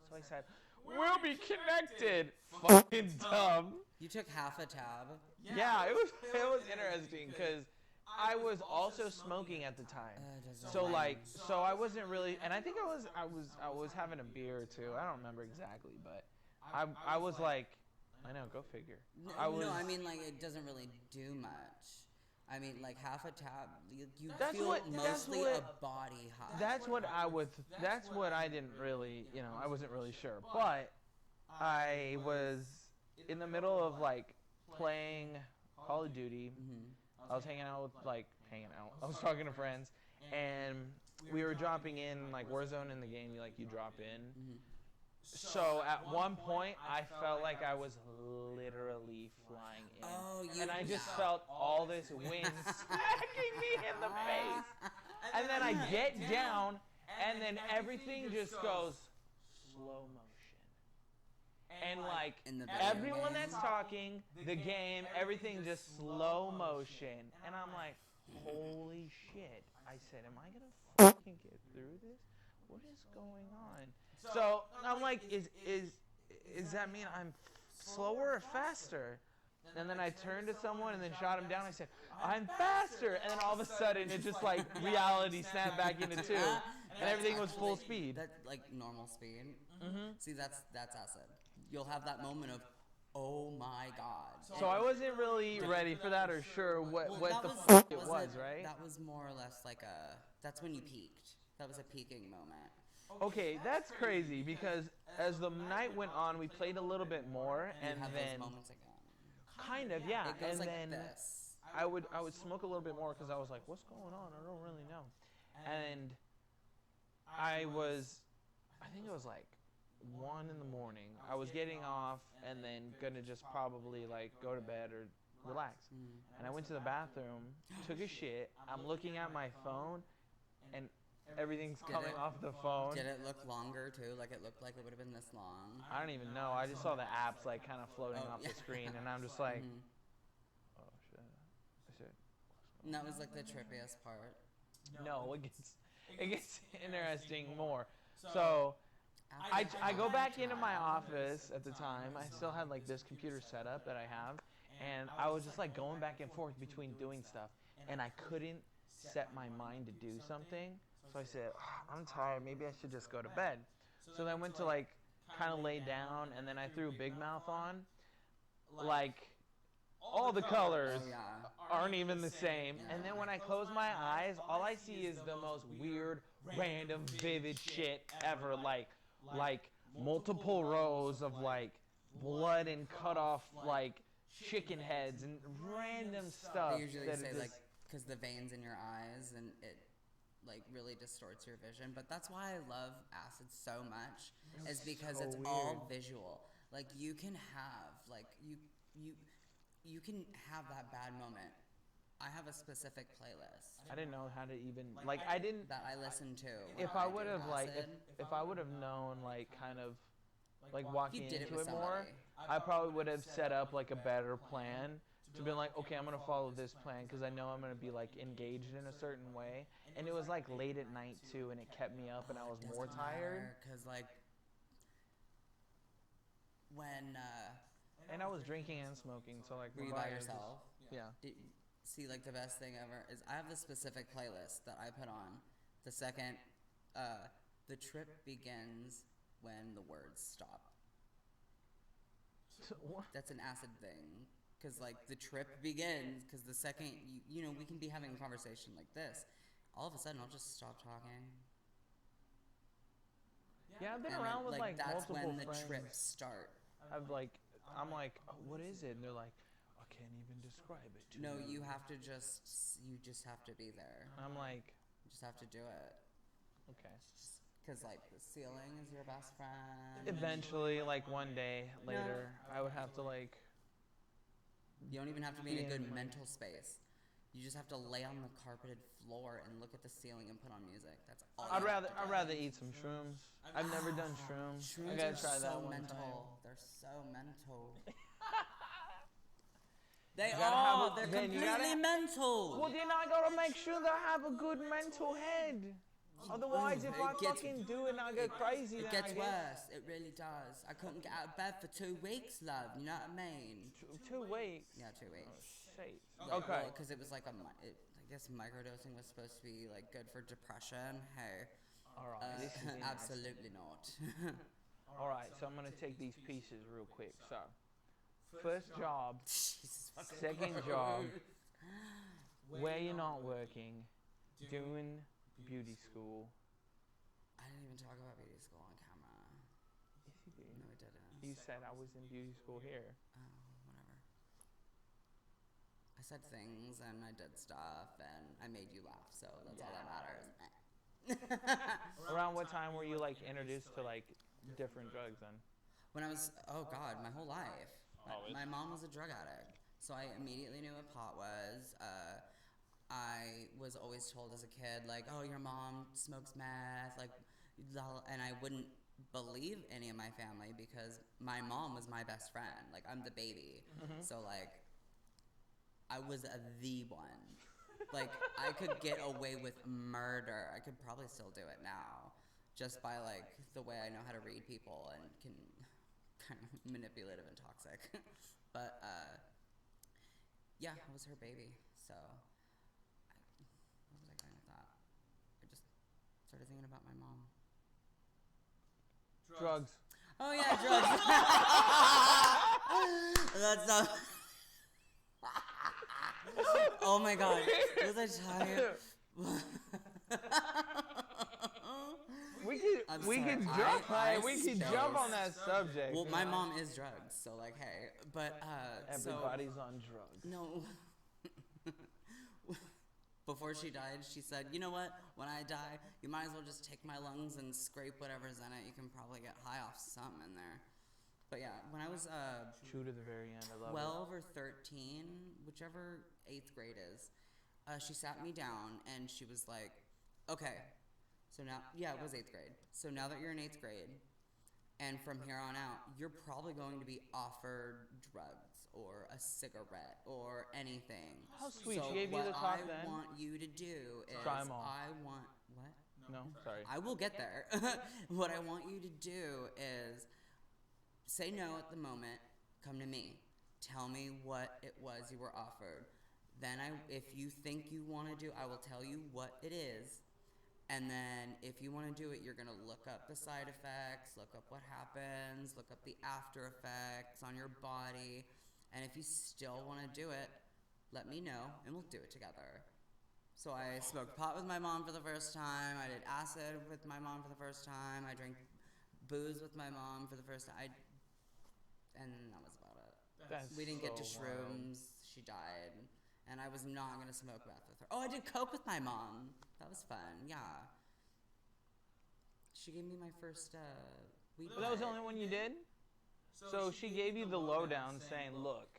So I said, "We'll be connected." Fucking dumb. You took half a tab. Yeah, it was interesting because I was also smoking at the time. So I wasn't really, and I think I was having a beer too. I don't remember exactly, but I was like, I know, go figure. No, I mean like it doesn't really do much. I mean like half a tab, you feel mostly a body high. That's what I didn't really, I wasn't really sure, but I was in the middle of like playing Call of Duty. I was hanging out. I was talking to friends, and we were dropping in like Warzone in the game. You drop in. So at one point, I felt like I was literally flying in, and I just felt all this wind smacking me in the face. And then I get down, and then everything just goes slow motion. And like everyone that's talking, the game, everything just slow motion. And I'm like, holy shit. I said, am I going to fucking get through this? What is going on? So I'm like, is that mean I'm slower or faster? And then I turned to someone and then shot him down. I said, I'm faster. And then all of a sudden, it just like reality snapped back into two. And everything was full speed. That's like normal speed. See, that's acid. You'll have that moment of, oh my god. So I wasn't really ready for that or sure what the fuck it was, right? That was more or less like that's when you peaked. That was a peaking moment. Okay, that's crazy because as the night went on, we played a little bit more, and then those moments again. Kind of, yeah. It goes and like then this. I would smoke a little bit more because I was like, what's going on? I don't really know. And I think it was like 1 in the morning. I was getting off and then gonna just probably like go to bed or relax. And I went to the bathroom, took a shit. I'm looking at my phone, and everything's coming off the phone. Did it look longer too? Like it looked like it would have been this long? I don't even know. I just saw the apps like kind of floating off the screen, and I'm just like, oh shit. I said, and that was like the trippiest part. No, it gets interesting more. So I go back into my office at the time. I still had like this computer setup that I have, and I was just like going back and forth between doing stuff, and I couldn't set my mind to do something. So I said, I'm tired. Maybe I should just go to bed. So then I went to like kind of lay down, and then I threw Big Mouth on. Like all the colors aren't even the same. And then when I close my eyes, all I see is the most weird, random, vivid shit ever. Like multiple rows of like blood and cut off like chicken heads and random stuff. They usually say like because the veins in your eyes and it like really distorts your vision. But that's why I love acid so much, is because it's all visual. Like you can have like you can have that bad moment. I have a specific playlist. I didn't know how to even like I didn't that I listen to. If I would have like if I would have known like kind of like walking into it more, I probably would have set up like a better plan to be like, okay, I'm gonna follow this plan because I know I'm gonna be like engaged in a certain way. And it was like late at night too, and it kept me up, and I was more tired. Because like when and I was drinking and smoking, so like were you by yourself? Yeah. See, like the best thing ever is I have a specific playlist that I put on the second the trip begins when the words stop. So, what? That's an acid thing. Because, like, the trip begins, because the second, you know, we can be having a conversation like this. All of a sudden, I'll just stop talking. Yeah, I've been around with, like that's multiple when the friends. trips start. I'm like, oh, what is it? And they're like, I can't even describe it to No, you. you just have to be there. I'm like, You just have to do it. okay. Because, like, the ceiling is your best friend. Eventually, like one day later, I would have to like. You don't even have to be in a good mental space. You just have to lay on the carpeted floor and look at the ceiling and put on music. That's all. I'd rather eat some shrooms. I've never done shrooms. I gotta try that one time. They're so mental. They gotta are. have They're then you completely mental. Well, then I gotta make sure they have a good mental head. Otherwise, if I fucking do it and I go crazy, It then gets I get worse. It really does. I couldn't get out of bed for 2 weeks, love. You know what I mean? 2 weeks. Yeah, 2 weeks. Shit. Like, Okay. Because it was like I guess microdosing was supposed to be like good for depression. Hey. All right. Absolutely not. All right. So I'm gonna take these pieces real quick. So, first job, second job, where you're not working, doing beauty school. I didn't even talk about beauty school on camera. Yes, you did. No, I didn't. You said I was in beauty school here. Oh, whatever. I said things and I did stuff and I made you laugh, so that's all that matters. Around what time were you like introduced to like different drugs then? When I was, oh God, my whole life. My mom was a drug addict, so I immediately knew what pot was. I was always told as a kid, like, oh, your mom smokes meth, like, and I wouldn't believe any of my family because my mom was my best friend. Like, I'm the baby. So, like, I was the one. Like, I could get away with murder. I could probably still do it now just by, like, the way I know how to read people and can kind of manipulative and toxic. But, yeah, I was her baby, so... What was I going with that? I just started thinking about my mom. Drugs. Oh yeah, drugs. That's not. Oh my God, was I tired? We could jump on that subject. Well, my mom is drugs, so like, hey, but everybody's on drugs. No. Before she died, she said, you know what, when I die, you might as well just take my lungs and scrape whatever's in it. You can probably get high off something in there. But yeah, when I was true to the very end, I love 12 or 13, whichever 8th grade is, she sat me down and she was like, okay, so now, yeah, it was 8th grade. So now that you're in 8th grade, and from here on out, you're probably going to be offered drugs or a cigarette or anything. How sweet. So she gave you the talk then? what I want you to do is try them all. What? No, sorry. I will get there. What I want you to do is say no at the moment. Come to me. Tell me what it was you were offered. Then if you think you want to do, I will tell you what it is. And then if you want to do it, you're going to look up the side effects, look up what happens, look up the after effects on your body. And if you still want to do it, let me know and we'll do it together. So I smoked pot with my mom for the first time. I did acid with my mom for the first time. I drank booze with my mom for the first time. And that was about it. We didn't get to shrooms. Wild. She died. And I was not going to smoke meth with her. Oh, I did coke with my mom. That was fun. Yeah. She gave me my first weed. But that was the only one you did? So she gave you the lowdown saying, look,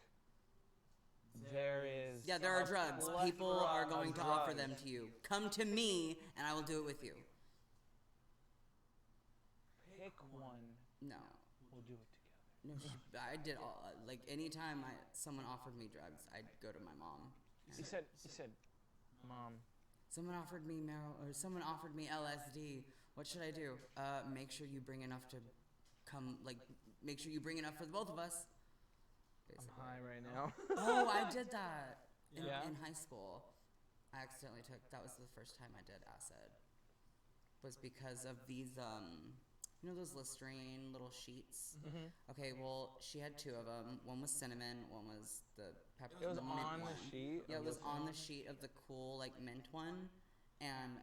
there is... Yeah, there are drugs. People are going to offer them to you. Come to me, and I will do it with you. Pick one. No. We'll do it together. No, I did all... Like, anytime someone offered me drugs, I'd go to my mom. He said, Mom... Someone offered me someone offered me LSD. What should I do? Make sure you bring enough to make sure you bring enough for the both of us. Basically. I'm high right now. Oh, I did that in high school. I accidentally that was the first time I did acid. Was because of these, you know those Listerine little sheets? Mm-hmm. Okay, well, she had 2 of them. One was cinnamon, one was the pepper. It was on the sheet? Yeah, it was on the sheet of the cool, like, mint one. And,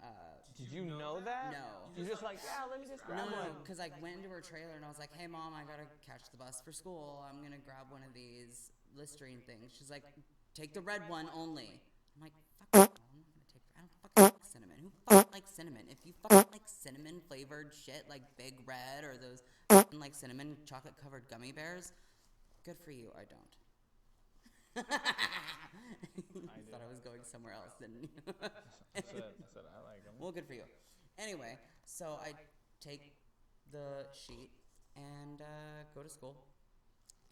did you know that? No. You're just like, yeah, let me just grab one. No, because I went into her trailer and I was like, hey, Mom, I gotta catch the bus for school. I'm gonna grab one of these Listerine things. She's like, take the red one only. I'm like, fuck no, I'm not gonna take I don't fucking like cinnamon. Who fucking likes cinnamon? If you fucking like cinnamon flavored shit like Big Red or those like cinnamon chocolate covered gummy bears, good for you. I don't. I thought I was going somewhere else, didn't you? I said I like them. Well, good for you. Anyway, so I take the sheet and go to school,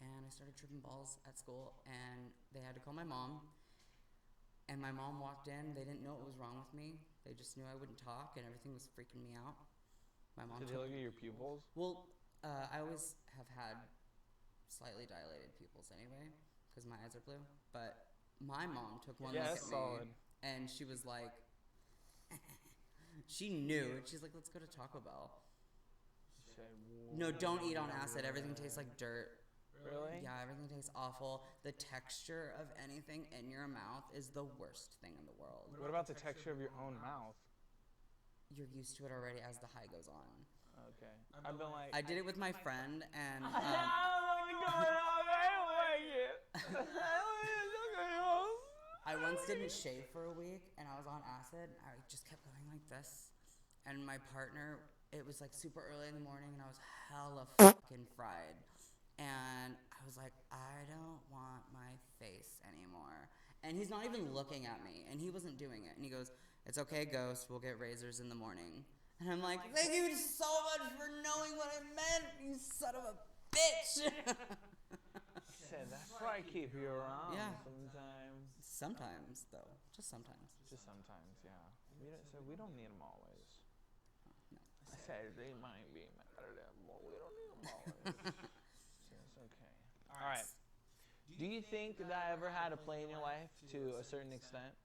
and I started tripping balls at school, and they had to call my mom. And my mom walked in. They didn't know what was wrong with me. They just knew I wouldn't talk, and everything was freaking me out. My mom. Did they look at your pupils? Well, I always have had slightly dilated pupils anyway, because my eyes are blue. But my mom took one look at me, and she was like, she knew. She's like, let's go to Taco Bell. No, don't eat on acid. Everything tastes like dirt. Really? Yeah, everything tastes awful. The texture of anything in your mouth is the worst thing in the world. What about the texture of your own mouth? You're used to it already as the high goes on. Okay. I've been like... I did it with my friend, and... I don't like it. I once didn't shave for a week, and I was on acid. I just kept going like this. And my partner, it was like super early in the morning, and I was hella fucking fried. And I was like, I don't want my face anymore. And he's not even looking at me, and he wasn't doing it. And he goes, it's okay, Ghost, we'll get razors in the morning. And I'm like, thank you so much for knowing what I meant, you son of a bitch. Said, that's why I keep you around. Yeah. Sometimes. Sometimes, though. Just sometimes. Just sometimes, yeah. We don't need them always. No. I said they might be mad at them, but we don't need them always. So it's okay. All right. Do you think that ever had a play in your life to a certain extent?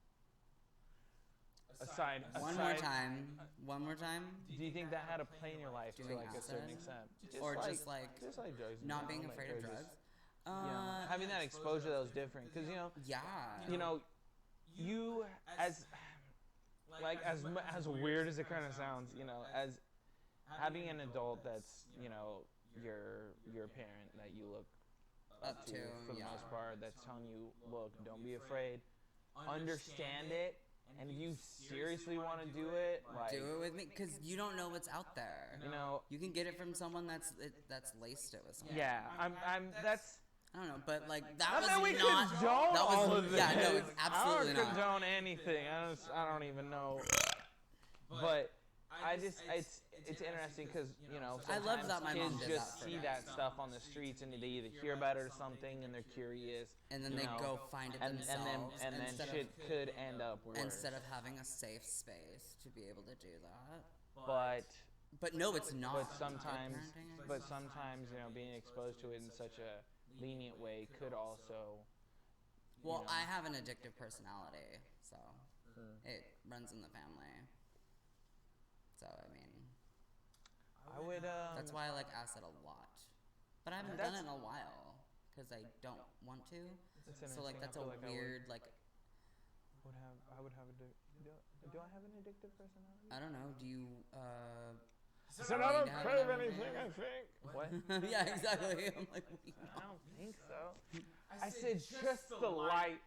Aside. One more time. Do you think that had a play in your life to like a certain extent? Just like drugs. Not being afraid of drugs. Having that exposure that was different, because you as weird as it kind of sounds, as having an adult that's your parent that you look up to for the most part, that's telling you, look, don't be afraid, understand it. And if you seriously want to do it, like... Do it with me, because you don't know what's out there. You can get it from someone that's laced it with something. Yeah, that's... I don't know, but like that I was mean, we not... condone that was, all of this. Yeah, no, it's absolutely not. I don't condone anything. I don't even know. But it's interesting because, I love that my mom kids did just that for see us. that stuff on the streets and they either hear about it or something and they're curious. And then they go find it themselves. And then shit could end up worse. Instead of having a safe space to be able to do that. But no, it's not. But sometimes, being exposed to it in such a lenient way could also... Well, I have an addictive personality, so it runs in the family. So, I mean... I would, That's why I like acid a lot. But I haven't done it in a while, because I don't want to. So, like, that's a weird, like... I would have a... Do I have an addictive personality? I don't know. Do you, So I don't crave anything, I think. What? Yeah, exactly. I'm like, I don't think so. I said just the light.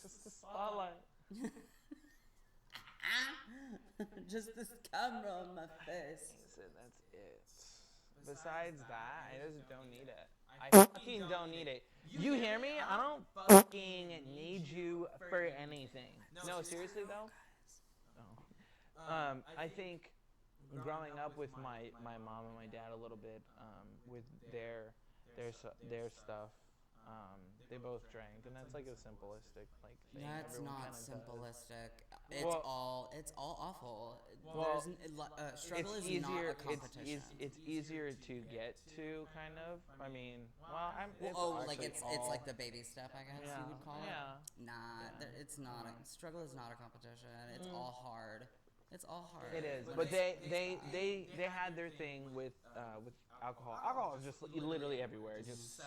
Just the spotlight. Just this camera on my face. I said that's it. Besides that, I just don't need it. I fucking don't need it. You hear me? I don't fucking need you for anything. No, seriously though? No. I think growing up with my mom and my dad a little bit, with their stuff, they both drank, and that's like a simplistic thing. That's not simplistic. It's all awful. Well, struggle is not a competition. It's easier to get to, kind of. I mean, it's like the baby step, I guess you would call it. Yeah. Nah, it's not. Struggle is not a competition. It's all hard. It's all hard. It is, but they had their thing with alcohol. Alcohol is just literally everywhere, just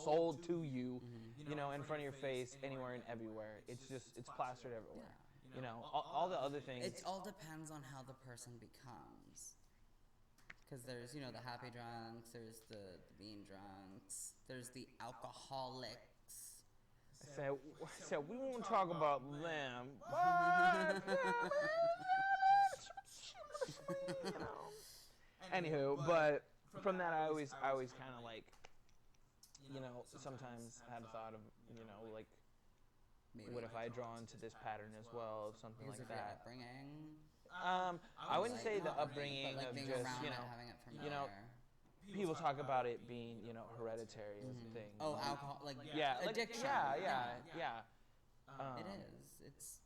sold to you, in front of your face, anywhere and everywhere. It's plastered everywhere. All the other things. It all depends on how the person becomes. Because there's, the happy drunks, there's the bean drunks, there's the alcoholics. I said we won't talk about them. Anywho, but from that I always kind of like, sometimes had a thought of, like, maybe what if I draw into this pattern as well, of something like that. Upbringing? I wouldn't say the upbringing but like of being just, around it, having it familiar. people talk about it being, you know, hereditary as a thing. Oh, alcohol, like Like, addiction. yeah. It is. It's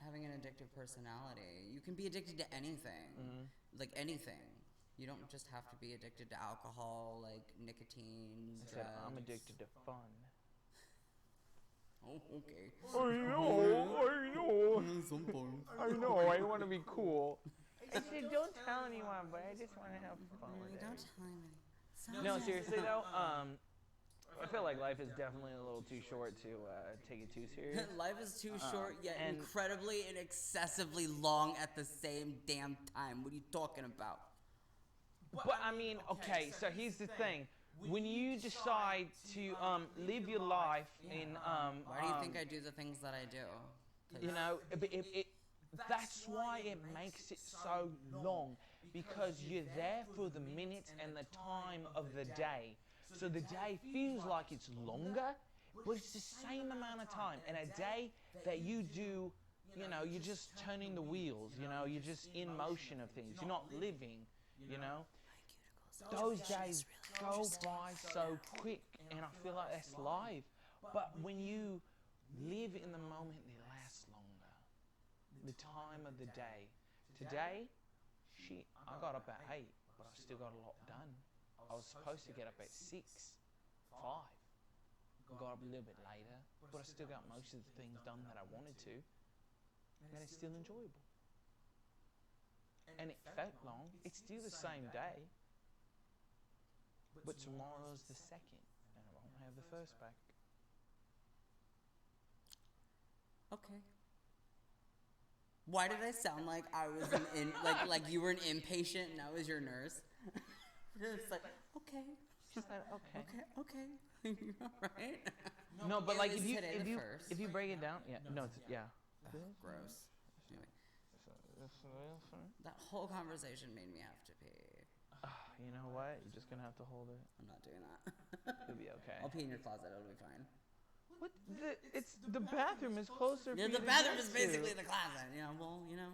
having an addictive personality. You can be addicted to anything, like anything. You don't just have to be addicted to alcohol, like nicotine, drugs. I'm addicted to fun. Oh, okay. I know, I want to be cool. I said, don't tell anyone, but I just want to have fun with it. Don't tell me. No, seriously though, I feel like life is definitely a little too short to take it too serious. Life is too short, yet incredibly and excessively long at the same damn time. What are you talking about? But I mean, okay, so here's the thing. When you decide to live your life in why do you think I do the things that I do? You know, that's why it makes it so long, because you're there for the minutes and the time of the day. So the day feels like it's longer, but it's the same amount of time. And a day that you do, you know, you're just turning the wheels, you know, you're just in motion of things. You're not living, you know. Those days go by so quick, and I feel like that's life. But when you live in the moment, they last longer. The time of the day. Today, shit, I got up at 8, but I still got a lot done. I was supposed to get up at 6, 5. Got up a little bit later, but I still got most of the things done that I wanted to. And it's still enjoyable. And it felt long. It's still the same day. But tomorrow's the second, and I won't have the first back. Okay. Why did I sound like I was like you were an inpatient and I was your nurse? It's like, okay. She said, okay. Okay. You're all right. No, but like if you break it down, Gross. Anyway. That whole conversation made me have to pee. You know what? You're just gonna have to hold it. I'm not doing that. You'll be okay. I'll pee in your closet. It'll be fine. What? The bathroom is closer. Yeah, the bathroom is basically the closet. Yeah, well, you know.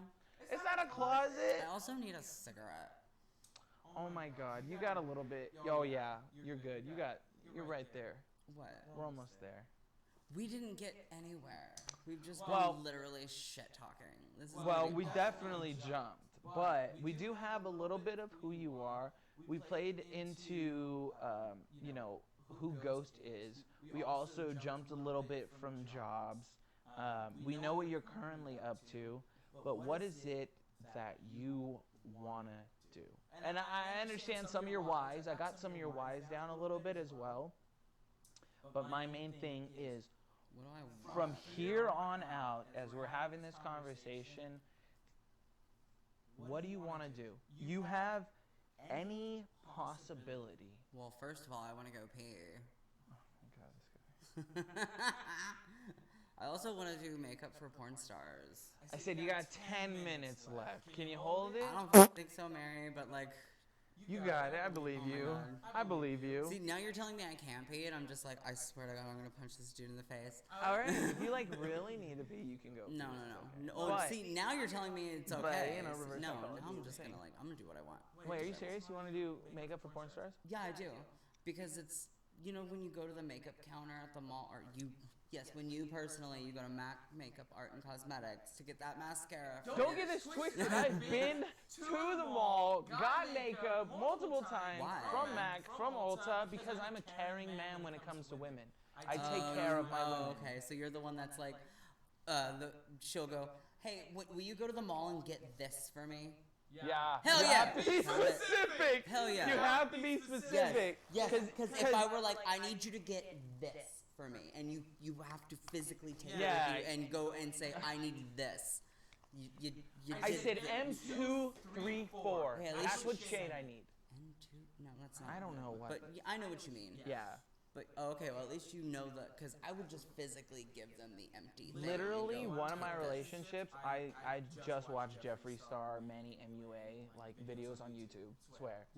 It's not a closet. I also need a cigarette. Oh my God, you got a little bit. Oh yeah, you're good. You're right there. What? We're almost there. We didn't get anywhere. We've just been literally shit talking. We definitely jumped, but we do have a little bit of who you are. We played into, you know, who Goast is. We also jumped a little bit from jobs. We know what you're currently up to, but what is it that you want to do? And I understand some of your whys. I got some of your whys down a little bit as well. But my main thing is, from here on out, as we're having this conversation, what do you want to do? You have any possibility. Well, first of all, I want to go pee. Oh my God, this guy. I also want to do makeup for porn stars. I said you got 10 minutes left. Can you hold it? I don't think so, Mary, but like... You got it. I believe you. I believe you. See, now you're telling me I can't pee, and I'm just like, I swear to God, I'm going to punch this dude in the face. All right. If you, like, really need to pee, you can go. No. See, now you're telling me it's okay. But, you know, now I'm just going to, like, I'm going to do what I want. Wait, are you serious? You want to do makeup for porn stars? Yeah, I do. Because it's, you know, when you go to the makeup counter at the mall, or when you personally, you go to MAC Makeup Art and Cosmetics to get that mascara. Don't get this twisted. I've been to the mall, got makeup multiple times from MAC, from Ulta, because I'm a caring man when it comes to women. I take care of my women. Okay, so you're the one that's like, she'll go, hey, will you go to the mall and get this for me? Yeah. Hell you yeah. have to be specific. Hell yeah. You have to be specific. Yes, because if I were like, I need you to get this for me, and you have to physically take it with you and go and say, I need this. I said M234. Hey, that's what shade I need. M2? No, that's not. I don't know what. But I know what you mean. Yeah. But okay, well at least you know that, because I would just physically give them the empty thing. Literally, one of my relationships, I just watched Jeffree Star, Manny MUA, like videos on YouTube. Swear.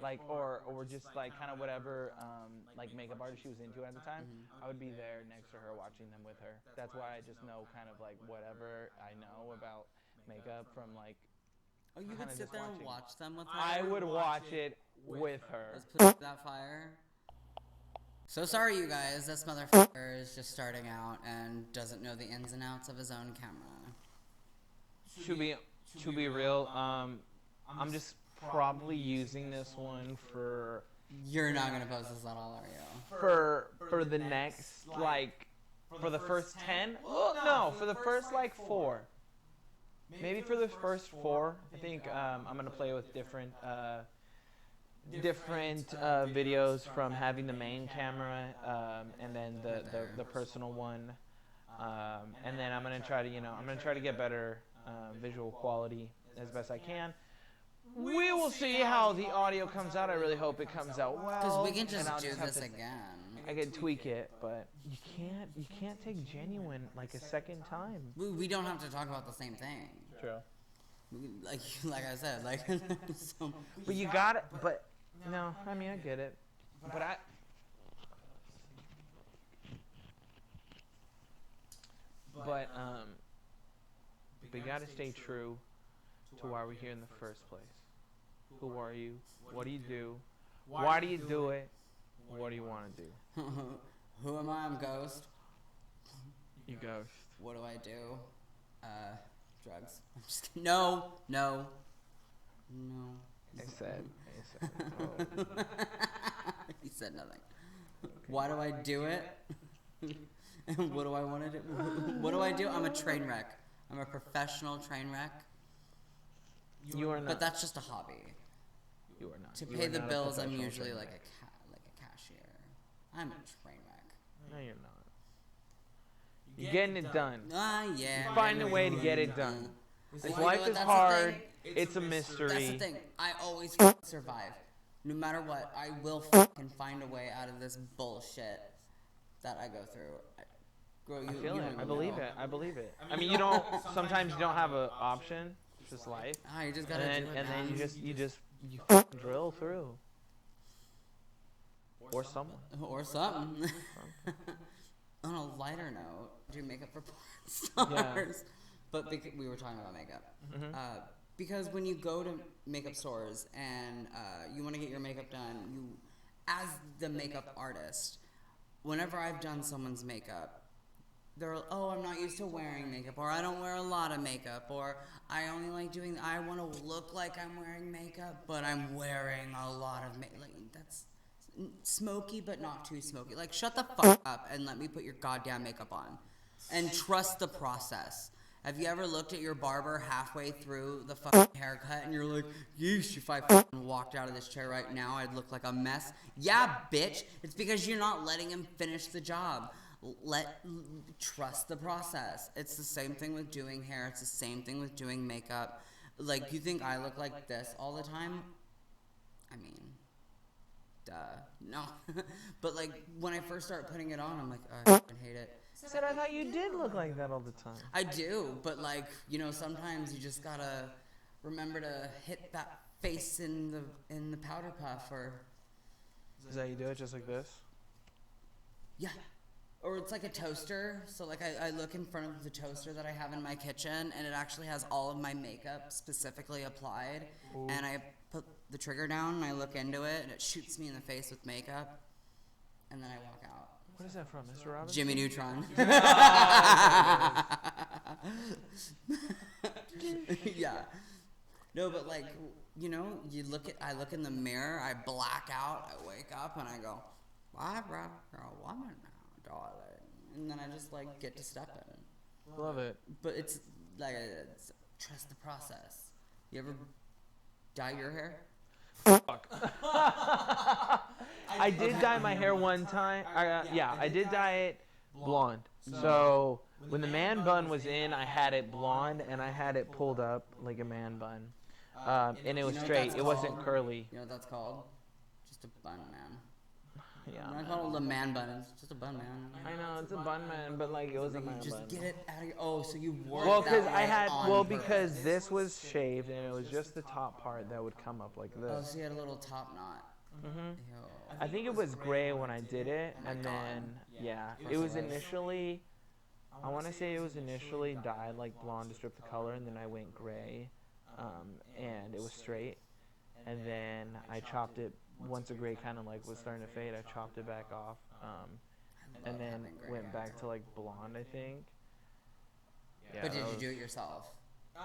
Like, or just like kind of whatever, like makeup artist she was into at the time. I would be there next to her watching them with her. That's why I just know kind of like whatever I know about makeup from like Oh, you would sit there and watch them with her? I would watch it with her. Let's put that fire. So sorry, you guys. This motherfucker is just starting out and doesn't know the ins and outs of his own camera. To be real, I'm just probably using this one for. You're not gonna post this at all, are you? For the next for the first 10? Well, no, for the first 4. Maybe for the first 4. I think I'm gonna play with different videos from having the main camera and then the personal one, and then I'm gonna try to get better visual quality as best I can. We will see how the audio comes out. I really hope it comes out well. Because we can just do this again. I can tweak it, but you can't take genuine a second time. We don't have to talk about the same thing. True. Like I said, so. But you got it. But no, I mean I get it. But you got to stay true to why we're here in the first place. Who are you? What do you do? Why do you do it? What do you want to do? Who am I? I'm Goast. You Ghost. What do I do? Drugs. I'm just kidding. No. I said. Oh. He said nothing. Why do I do it? And what do I want to do? What do I do? I'm a train wreck. I'm a professional train wreck. You are not. But that's just a hobby. You are not. To pay the bills, I'm usually like a cashier. I'm a train wreck. No, you're not. You're getting it done. Yeah. Find a way to get it done. Life is hard. It's a mystery. That's the thing. I always survive. No matter what, I will find a way out of this bullshit that I go through. I feel it. I believe it. I mean, sometimes you don't have an option. It's just life. You just gotta do it, and then you just drill through. Or someone. Or something. On a lighter note, do makeup for porn stars. Yeah. But we were talking about makeup. Mm-hmm. Because when you go to makeup stores and you want to get your makeup done, as the makeup artist, whenever I've done someone's makeup, they're, I'm not used to wearing makeup, or I don't wear a lot of makeup, or I only like I want to look like I'm wearing makeup, but I'm wearing a lot of makeup. That's smoky, but not too smoky. Shut the fuck up and let me put your goddamn makeup on. And trust the process. Have you ever looked at your barber halfway through the fucking haircut and you're like, yeesh, if I fucking walked out of this chair right now, I'd look like a mess? Yeah, bitch. It's because you're not letting him finish the job. Trust the process. It's the same thing with doing hair. It's the same thing with doing makeup. You think I look like this all the time? I mean, duh. No. But when I first start putting it on, I'm like, I fucking hate it. Said I thought you did look like that all the time. I do, but sometimes you just gotta remember to hit that face in the powder puff, or. Is that how you do it, just like this? Yeah. Or it's like a toaster. So I look in front of the toaster that I have in my kitchen, and it actually has all of my makeup specifically applied. Ooh. And I put the trigger down, and I look into it, and it shoots me in the face with makeup, and then I walk out. What is that from, Mr. Robinson? Jimmy Neutron. Yeah. No, but I look in the mirror, I black out, I wake up, and I go, "Why, bro? You're a woman now, darling." And then I just get to step in. Love it. But it's trust the process. You ever dye your hair? Fuck. I did dye my hair one time. I did dye it blonde. So when the man bun was in, I had it blonde and I had it pulled up like a man bun, and it was straight. It wasn't curly. You know what that's called? Just a bun, man. Yeah. I'm not calling it a man bun. It's just a bun, man. I know it's a bun, man, but it was a man bun. Just get it out of your. Oh, so you worked. Because this was shaved and it was just the top part that would come up like this. Oh, so you had a little top knot. Mhm. I think it was gray when I did it, and then it was initially. I want to say it was initially dyed blonde to strip the color, and then I went gray. and it was straight. And then I chopped it once the gray kind of like was starting to fade. I chopped it back off, and then went back to like blonde, I think. Yeah, but did you do it yourself?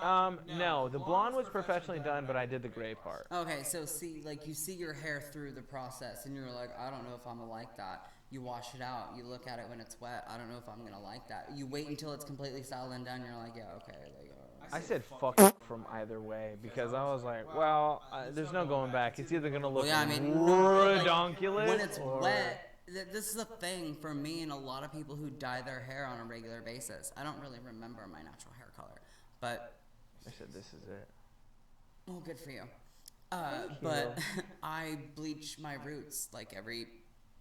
No, the blonde was professionally done, but I did the gray part. Okay, so see, like you see your hair through the process, and you're like, I don't know if I'm gonna like that. You wash it out. You look at it when it's wet. I don't know if I'm gonna like that. You wait until it's completely solid and done. You're like, yeah, okay. Like, I said fuck from either way because I was like, well, there's no going back. It's either gonna look redonkulous when it's wet. This is the thing for me and a lot of people who dye their hair on a regular basis. I don't really remember my natural hair color, but I said this is it. Oh, good for you. But I bleach my roots like every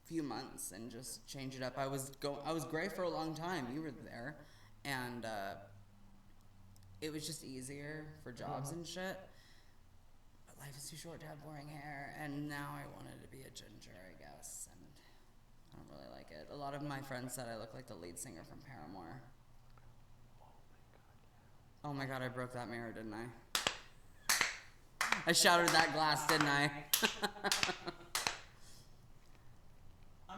few months and just change it up. I was gray for a long time. You were there, and it was just easier for jobs and shit. But life is too short to have boring hair, and now I wanted to be a ginger, I guess, and I don't really like it. A lot of my friends said I look like the lead singer from Paramore. Oh my god, I broke that mirror, didn't I? I shattered that glass, didn't I?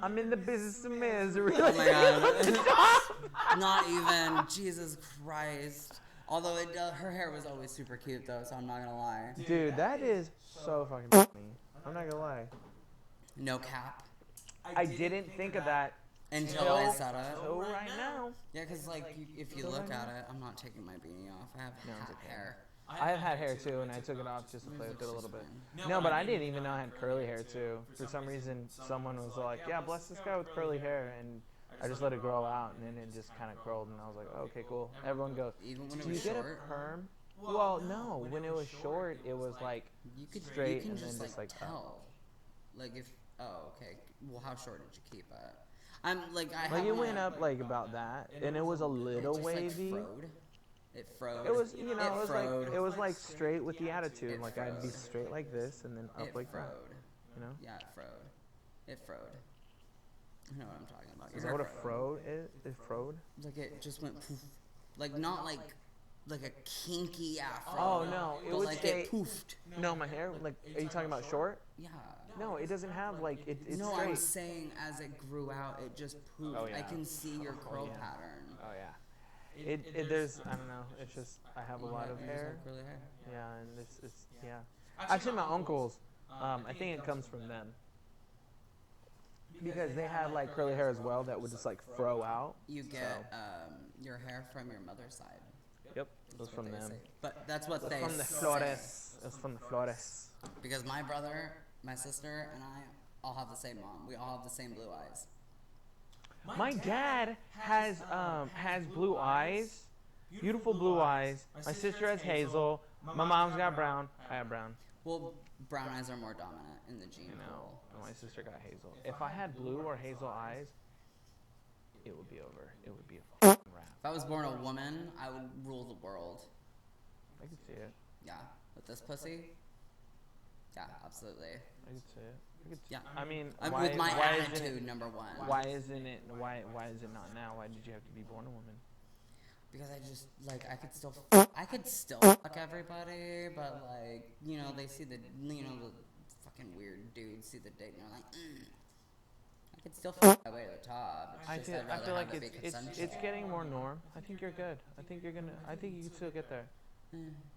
I'm in the business of misery. Oh my god. Not even. Jesus Christ. Although her hair was always super cute though, so I'm not gonna lie. Dude, that is so fucking funny. I'm not gonna lie. No cap. I didn't think of that until I said it. So right now. Yeah, because like if you look at it, I'm not taking my beanie off. I have hair. I have had hair too, and I took it off just to play with it a little bit. No, but I didn't even know I had curly hair too. For some reason, someone was like, yeah, bless this guy with curly hair, and I just let it grow out, and then it just kind of curled, and I was like, oh, okay, cool. Everyone goes, do you get a perm? Well, no. When it was short, it was like straight, and then just like tell. Like if, oh, okay. Well, how short did you keep it? I'm like, it went up like about that, and it was a little wavy. It froze. It was, you know, it was like straight with the attitude. Like I'd be straight like this and then up like that. You know? Yeah, it froed. It froed. I know what I'm talking about. Is that what a froed is? It froed? Like it just went poof. Like not like a kinky afro. Oh no, it would like stay. It poofed. No, my hair. Like, are you talking about short? Yeah. No, it doesn't have like it's no, straight. I'm saying as it grew out, it just poofed. Oh, yeah. I can see your curl pattern. Oh yeah. There's I don't know. It's just I have a lot of hair. Curly hair. Yeah, and it's yeah. Actually, my uncles, I think it comes from them because they had like curly hair as well that would just like fro out. You get your hair from your mother's side. Yep, it was from them. Say. But that's what they from the Flores. It's from the Flores. Because my brother, my sister, and I all have the same mom. We all have the same blue eyes. My dad has blue eyes, beautiful blue eyes. My sister has hazel. My mom's got brown. I have brown. Well, brown eyes are more dominant in the gene pool. My sister got hazel. If I had blue or hazel eyes, it would be over. It would be a fucking wrap. If I was born a woman, I would rule the world. I could see it. Yeah, with this pussy. Yeah, absolutely. I could see it. Yeah, I mean, with my attitude, number one. Why isn't it? Why is it not now? Why did you have to be born a woman? Because I just I could still fuck everybody, but like they see the the fucking weird dudes see the dick and they're like, I could still fuck my way to the top. I feel like it's getting more norm. I think you're good. I think you can still get there.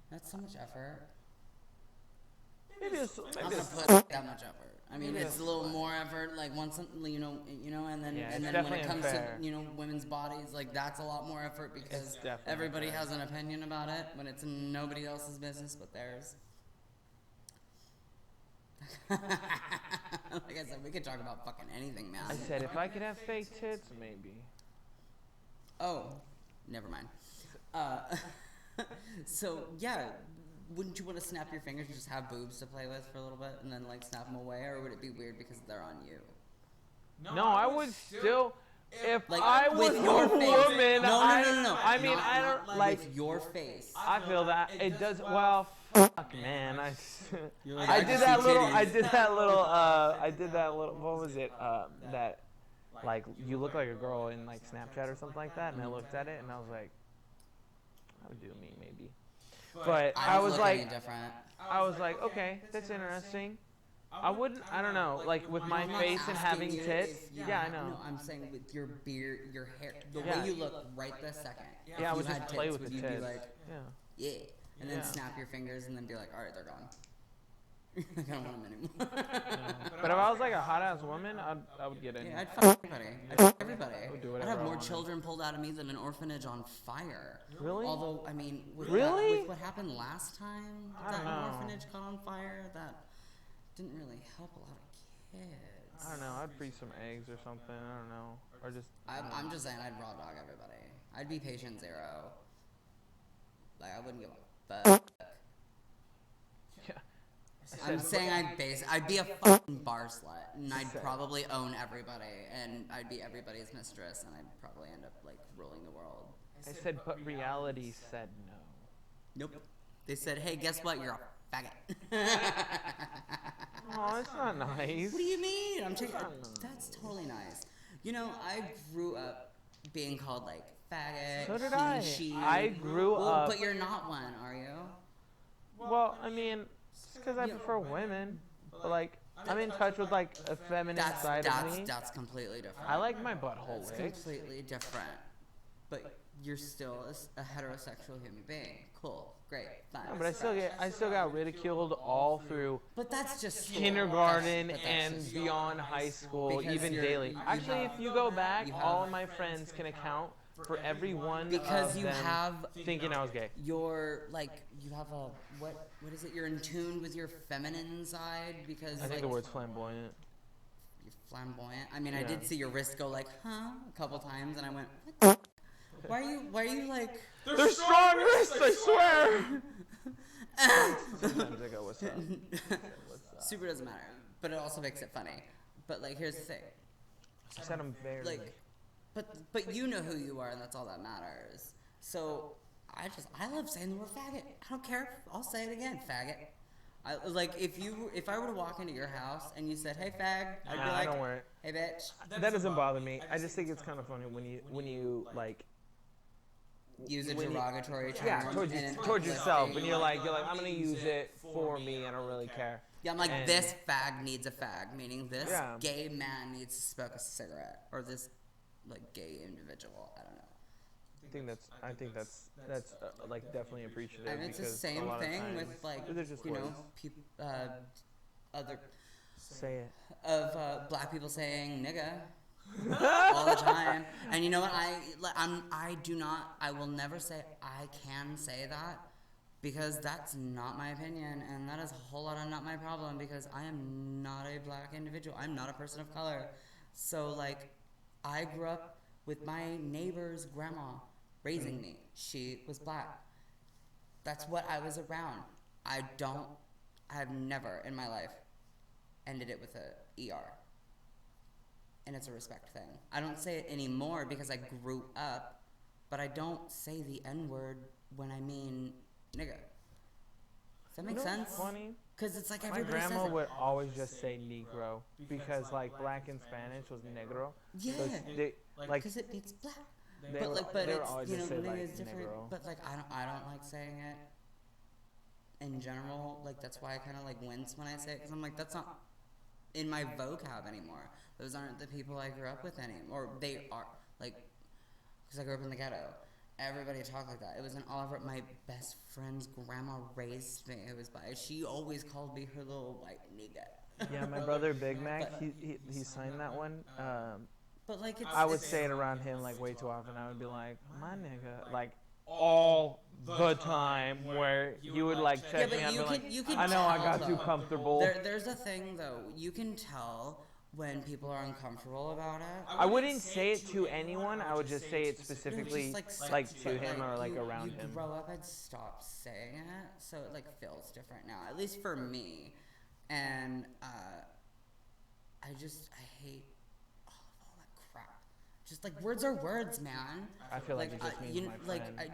That's so much effort. Maybe it's I'm gonna put that much effort. I mean, it's a little more effort. Like once and then when it comes to women's bodies, like that's a lot more effort because everybody has an opinion about it when it's nobody else's business but theirs. Like I said, we could talk about fucking anything, man. I said if I could have fake tits, maybe. Oh, never mind. So yeah. Wouldn't you want to snap your fingers and just have boobs to play with for a little bit and then like snap them away, or would it be weird because they're on you? No, I would still. If like, I was a woman, no. I mean, I don't like with your face. I feel that it does. Well, fuck, man. I did that little. What was it? That like you look like a girl in like Snapchat or something like that, and I looked at it and I was like, that would do me maybe. But I was look like, any different. okay, that's interesting. I don't know, like with my I'm not face and having asking you tits. if Yeah, I know. No, I'm saying with your beard, your hair, the Yeah. way you look right this second. Yeah, I If would you just had play tits, with would the you tits. be like, Yeah. yeah, and then Yeah. snap your fingers and then be like, all right, they're gone. I don't want them anymore. But if I was like a hot ass woman, I would get in. Yeah, I'd fuck everybody. I'd fuck everybody. would do I'd whatever have I more wanted. children pulled out of me than an orphanage on fire. Really? Although, I mean, with Really? with what happened last time, I don't that know. orphanage caught on fire, that didn't really help a lot of kids. I don't know. I'd freeze some eggs or something. I don't know. Or just. I'm just saying I'd raw dog everybody. I'd be patient zero. Like, I wouldn't give a fuck. Yeah. I'm saying I'd be a fucking bar slut, and I'd probably own everybody, and I'd be everybody's mistress, and I'd probably end up, like, ruling the world. I said, but reality said no. Nope. They said, hey, guess what? You're a faggot. Oh, it's not nice. What do you mean? That's totally nice. You know, I grew up being called, like, faggot, So did he, I. she. I grew Well, up. but you're not one, are you? Well, I mean, it's because I prefer women. But like, I'm in touch with like a feminine side of me. That's completely different. I like my butthole It's licked. completely different. But you're still a heterosexual human being. Cool. Great. Fine. No, but I still got ridiculed all through But that's just school. kindergarten That's and just beyond high school, Because even you're- daily. you Actually, have- if you go back, you all have- of my friends can account for every one Because of you them have thinking I was gay. You're like you have a what is it? You're in tune with your feminine side because I think like, the word's flamboyant. you're flamboyant. I mean, I Yeah. did see your wrist go like, huh, a couple times, and I went, what? Why are you like? They're strong wrists, I swear! Sometimes I go, what's up? What's up? Super doesn't matter, but it also makes it funny. But like, here's the thing, I said I'm very. like, but you know who you are, and that's all that matters. So I love saying the word faggot. I don't care. I'll say it again, faggot. If I were to walk into your house and you said, hey fag, I'd be Nah, I like, don't wear it. hey bitch. That doesn't bother me. I just think it's kind of funny when you like. Use a when you- derogatory term. Yeah, towards, and towards uplifting. yourself, and you're like, I'm gonna use it for me. I don't really care. Yeah, I'm like, And- this fag needs a fag, meaning this Yeah. gay man needs to smoke a cigarette, or this like gay individual. I don't know. I think that's like definitely appreciative. And it's the because same a lot of thing times, with like they're just you know words. other Say it. of black people saying nigga all the time. And you know what? I will never say I can say that because that's not my opinion, and that is a whole lot of not my problem because I am not a black individual. I'm not a person of color. So like, I grew up with my neighbor's grandma raising me. She was black. That's what I was around. I've never in my life ended it with a ER. And it's a respect thing. I don't say it anymore because I grew up, but I don't say the N-word when I mean nigga. Does that make sense? Funny. Because it's like My everybody says grandma it. would always just say Negro because like black in Spanish was negro. Yeah. So they, like Because it means black. they But were, like, but they would it's, always you know, just say nigga like is different. negro. But like, I don't like saying it in general. Like, that's why I kind of like wince when I say it. Because I'm like, that's not in my vocab anymore. Those aren't the people I grew up with anymore. Or they are, like, because I grew up in the ghetto. Everybody talked like that. It was an Oliver. My best friend's grandma raised me. It was by. She always called me her little white nigga. Yeah, my brother Big Mac, he signed that one. But like, it's, I would say it around him like way too often. I would be like, my nigga, like all the time, where you would like Yeah, check but me out you and be can- like, you can I know I tell, got too though. comfortable. There's a thing though. You can tell when people are uncomfortable about it. I wouldn't say it to anyone. I would just say it specifically like to him or like around you him. grow up and stop saying it, so it like feels different now. At least for me, and I hate all that crap. Just like words are words, man. I feel like it just means my like friend.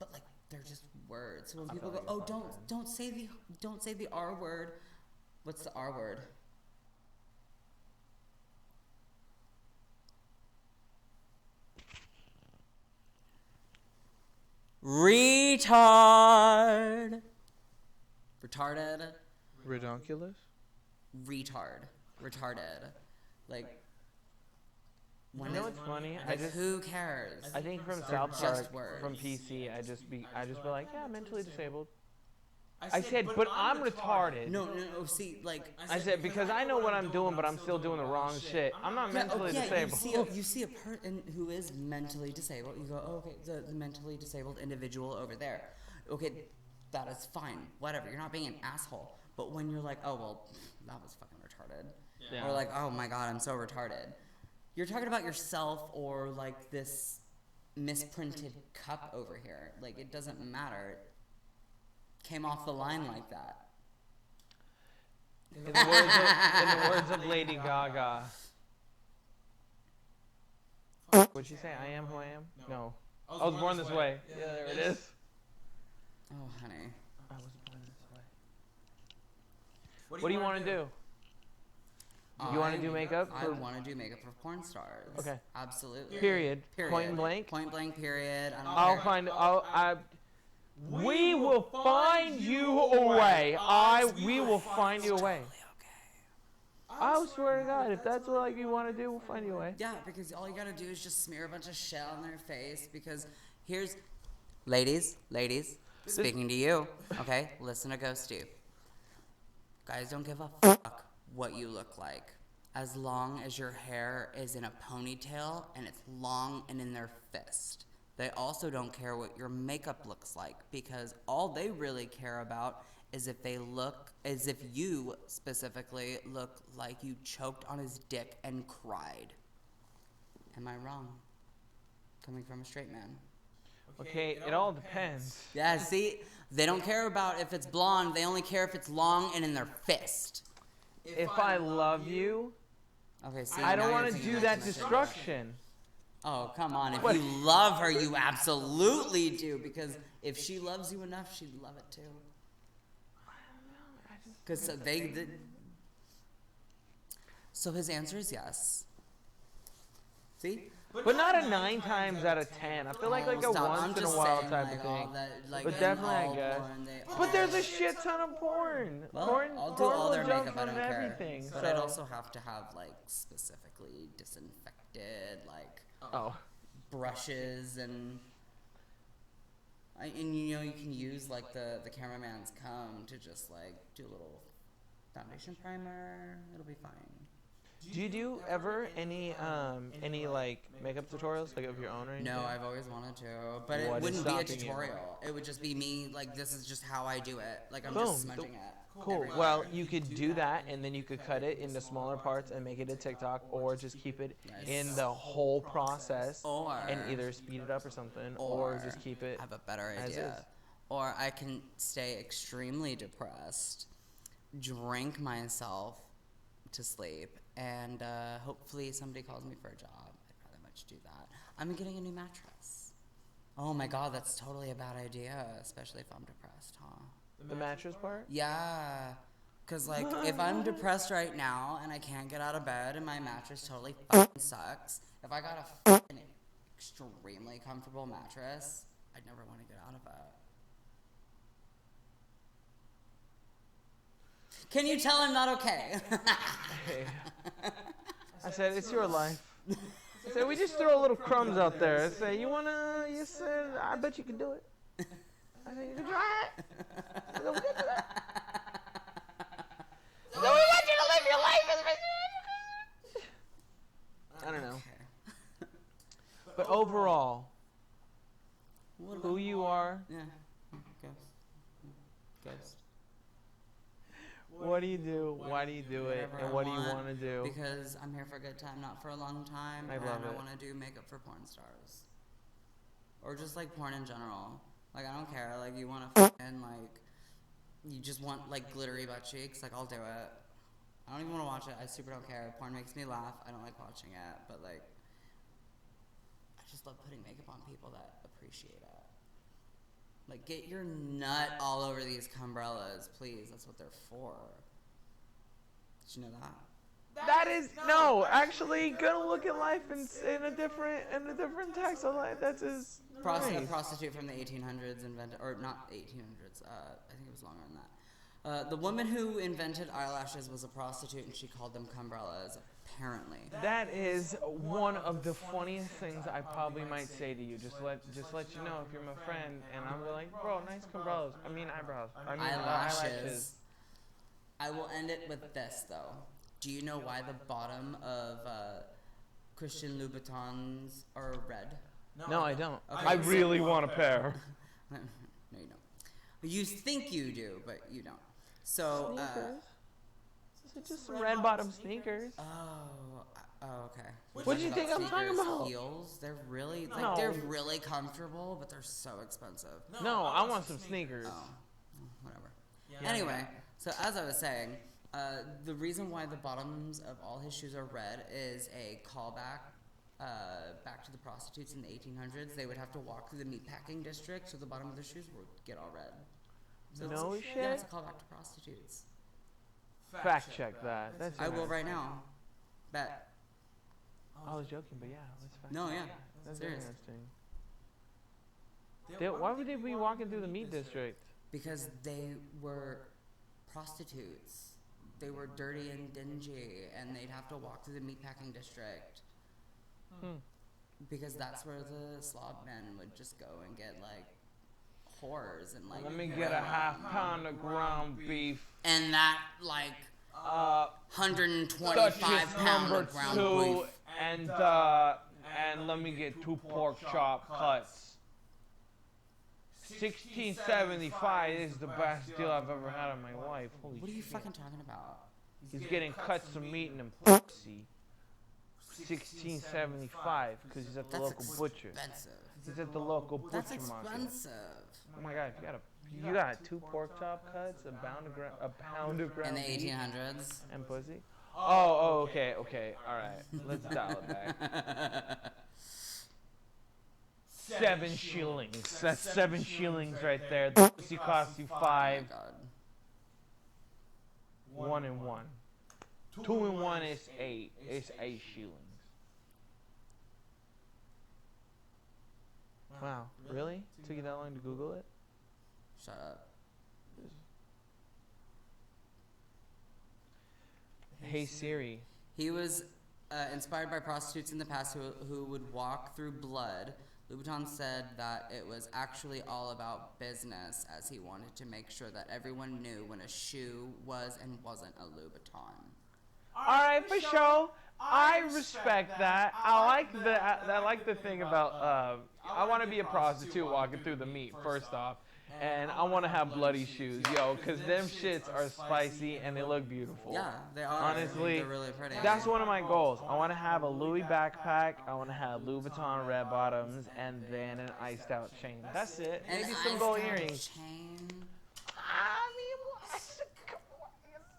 but like they're just words. So when I people feel go, like oh, it's don't say the R word. What's the R word? Retard. retard. Retarded. Redonkulous? Retarded. Like, You know what's funny? who cares? I think from South Park, from PC, I just be like, yeah, mentally disabled. I said, but I'm retarded. No. See, like I said because I know what I'm doing, but I'm still doing the wrong shit. I'm not mentally disabled. You see a person who is mentally disabled. You go, oh, okay, the mentally disabled individual over there. Okay, that is fine. Whatever. You're not being an asshole. But when you're like, oh well, that was fucking retarded, or like, oh my god, I'm so retarded. You're talking about yourself or like this misprinted cup over here. Like it doesn't matter. Came off the line like that. In the words of Lady Gaga. What'd she say? I am who I am? No. I was born this way. Yeah, there it is. Oh, honey. I was born this way. What do you want to do? You want to do makeup? I want to do makeup for porn stars. Okay. Absolutely. Period. Point blank. Point blank. Period. We will find you a way. We will find you a way. I swear to God, if that's what you want to do, we'll find you a way. Yeah, because all you gotta do is just smear a bunch of shit on their face. Because here's, ladies, speaking to you. Okay, listen to Goasty. Guys don't give a fuck what you look like, as long as your hair is in a ponytail and it's long and in their fist. They also don't care what your makeup looks like, because all they really care about is if you specifically look like you choked on his dick and cried. Am I wrong? Coming from a straight man. Okay, it all depends. Yeah, see, they don't care about if it's blonde, they only care if it's long and in their fist. If I love you, okay, see, I don't want to do that destruction. Oh, come on. If you love her, you absolutely do. Because if she loves you enough, she'd love it too. Because so his answer is yes. See? But not a 9 times out of 10. I feel like a once in a while type of thing. But definitely, I guess. But there's a shit ton of porn. Well, I'll do all their makeup. I don't care. Everything, but I'd also have to have like specifically disinfected, like brushes and you know you can use like the cameraman's cum to just like do a little foundation primer. It'll be fine. Do you do ever any like makeup tutorials like of your own or anything? No, I've always wanted to, but it wouldn't be a tutorial. It would just be me like this is just how I do it. Like I'm just smudging it. Cool. Everywhere. Well, you could do that, and then you could cut it into smaller parts and make it a TikTok, or just keep it in the whole process, and either speed it up or something, or just keep it. I have a better idea. Or I can stay extremely depressed, drink myself to sleep, and hopefully somebody calls me for a job. I'd rather much do that. I'm getting a new mattress. Oh my God, that's totally a bad idea, especially if I'm depressed, huh? The mattress part? Yeah. Because, like, if I'm depressed right now and I can't get out of bed and my mattress totally fucking sucks, if I got a fucking extremely comfortable mattress, I'd never want to get out of it. Can you tell I'm not okay? Hey. I said, it's your life. I said, we just throw little crumbs out there. I said, you said, I bet you can do it. I said, you can try it. I said, we can do that. So we want you to live your life as I don't know. But overall, who you are. Yeah. Ghost. What do you do? Why do you do it? And what do you want to do? Because I'm here for a good time, not for a long time. I love it. I want to do makeup for porn stars. Or just like porn in general. Like, I don't care. Like, you want to fucking, like, you just want, like, glittery butt cheeks. Like, I'll do it. I don't even want to watch it. I super don't care. Porn makes me laugh. I don't like watching it. But, like, I just love putting makeup on people that appreciate it. Like, get your nut all over these cumbrellas, please. That's what they're for. Did you know that? That is no, actually, gonna look at life in a different text of life. That's his. A Nice. prostitute from the 1800s invented, or not 1800s. I think it was longer than that. The woman who invented eyelashes was a prostitute, and she called them cumbrellas. Apparently. That is one of the funniest things I probably might say to you. Just let you know if you're my friend, and I'm like, bro, nice umbrellas. I mean eyebrows. I mean eyelashes. I will end it with this though. Do you know why the bottom of Christian Louboutins are red? No, I don't. Okay, I really want a pair. No, you don't. You think you do, but you don't. So. It's just some red bottom sneakers. Oh, okay. What do you think I'm talking about? Heels, they're really No. they're really comfortable, but they're so expensive. No, I want some sneakers. Oh, whatever. Anyway, so as I was saying, the reason why the bottoms of all his shoes are red is a callback back to the prostitutes in the 1800s. They would have to walk through the meatpacking district, so the bottom of their shoes would get all red. So No shit. Yeah, it's a callback to prostitutes. Fact check that. That's I will nice. right now. Bet. I was joking, but yeah, let's fact No, check. yeah. That's Serious. interesting. Why would they be walking through the meat district? Because they were prostitutes. They were dirty and dingy, and they'd have to walk through the meatpacking district. Because that's where the slob men would just go and get like whores and like. Let me get a half-pound of ground beef. And that like 125 Duchess pound number of ground 2, beef. and let me get 2 pork chop cuts. 1675 is the best deal I've ever had on my life. Holy What are you shit. fucking talking about? He's getting cuts of meat and pussy. 1675 because he's at the That's local butcher. expensive. He's at the local butcher That's market. expensive. Oh my god, you got 2 pork chop cuts, a pound of ground In the beef, 1800s. and pussy. Oh, okay, all right. Let's dial it back. 7 shillings. That's 7 shillings right there. The pussy costs you 5. Oh my god. 1 and 1. 2 and 1 is 8. It's 8 shillings. Wow, really? Took you that long to Google it? Shut up. Hey Siri. He was inspired by prostitutes in the past who would walk through blood. Louboutin said that it was actually all about business, as he wanted to make sure that everyone knew when a shoe was and wasn't a Louboutin. Alright, for sure. I respect that. I like the thing about I want to be a prostitute walking through the meat first off, and I want to have bloody shoes, yo, cause them shits are spicy and they look beautiful. Yeah, they are. Honestly, they're really pretty. that's one of my goals. I want to have a Louis backpack. I want to have Louboutin red bottoms, and then an iced out chain. That's it. And Maybe some gold earrings. Chain.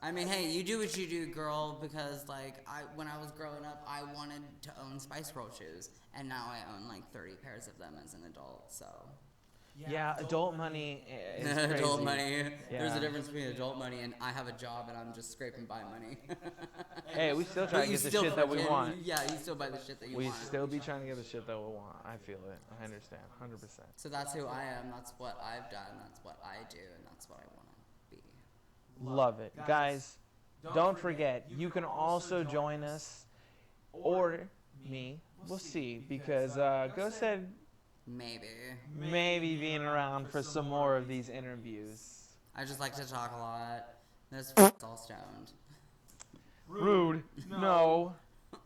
I mean, hey, you do what you do, girl, because, like, when I was growing up, I wanted to own Spice Girl shoes, and now I own, like, 30 pairs of them as an adult, so. Yeah, adult money is crazy. Adult money. Yeah. There's a difference between adult money and I have a job and I'm just scraping by money. Hey, we still try But to you get the still shit that we fucking- want. Yeah, you still buy the shit that you We want. still be trying to get the shit that we want. I feel it. I understand. 100%. So that's who I am, that's what I've done, that's what I do, and that's what I want to be. Love it. Guys, don't forget, you can also join us, or me, we'll see, because Goast said maybe being around for some more of these interviews. I just like to talk a lot. This all stoned. Rude. No.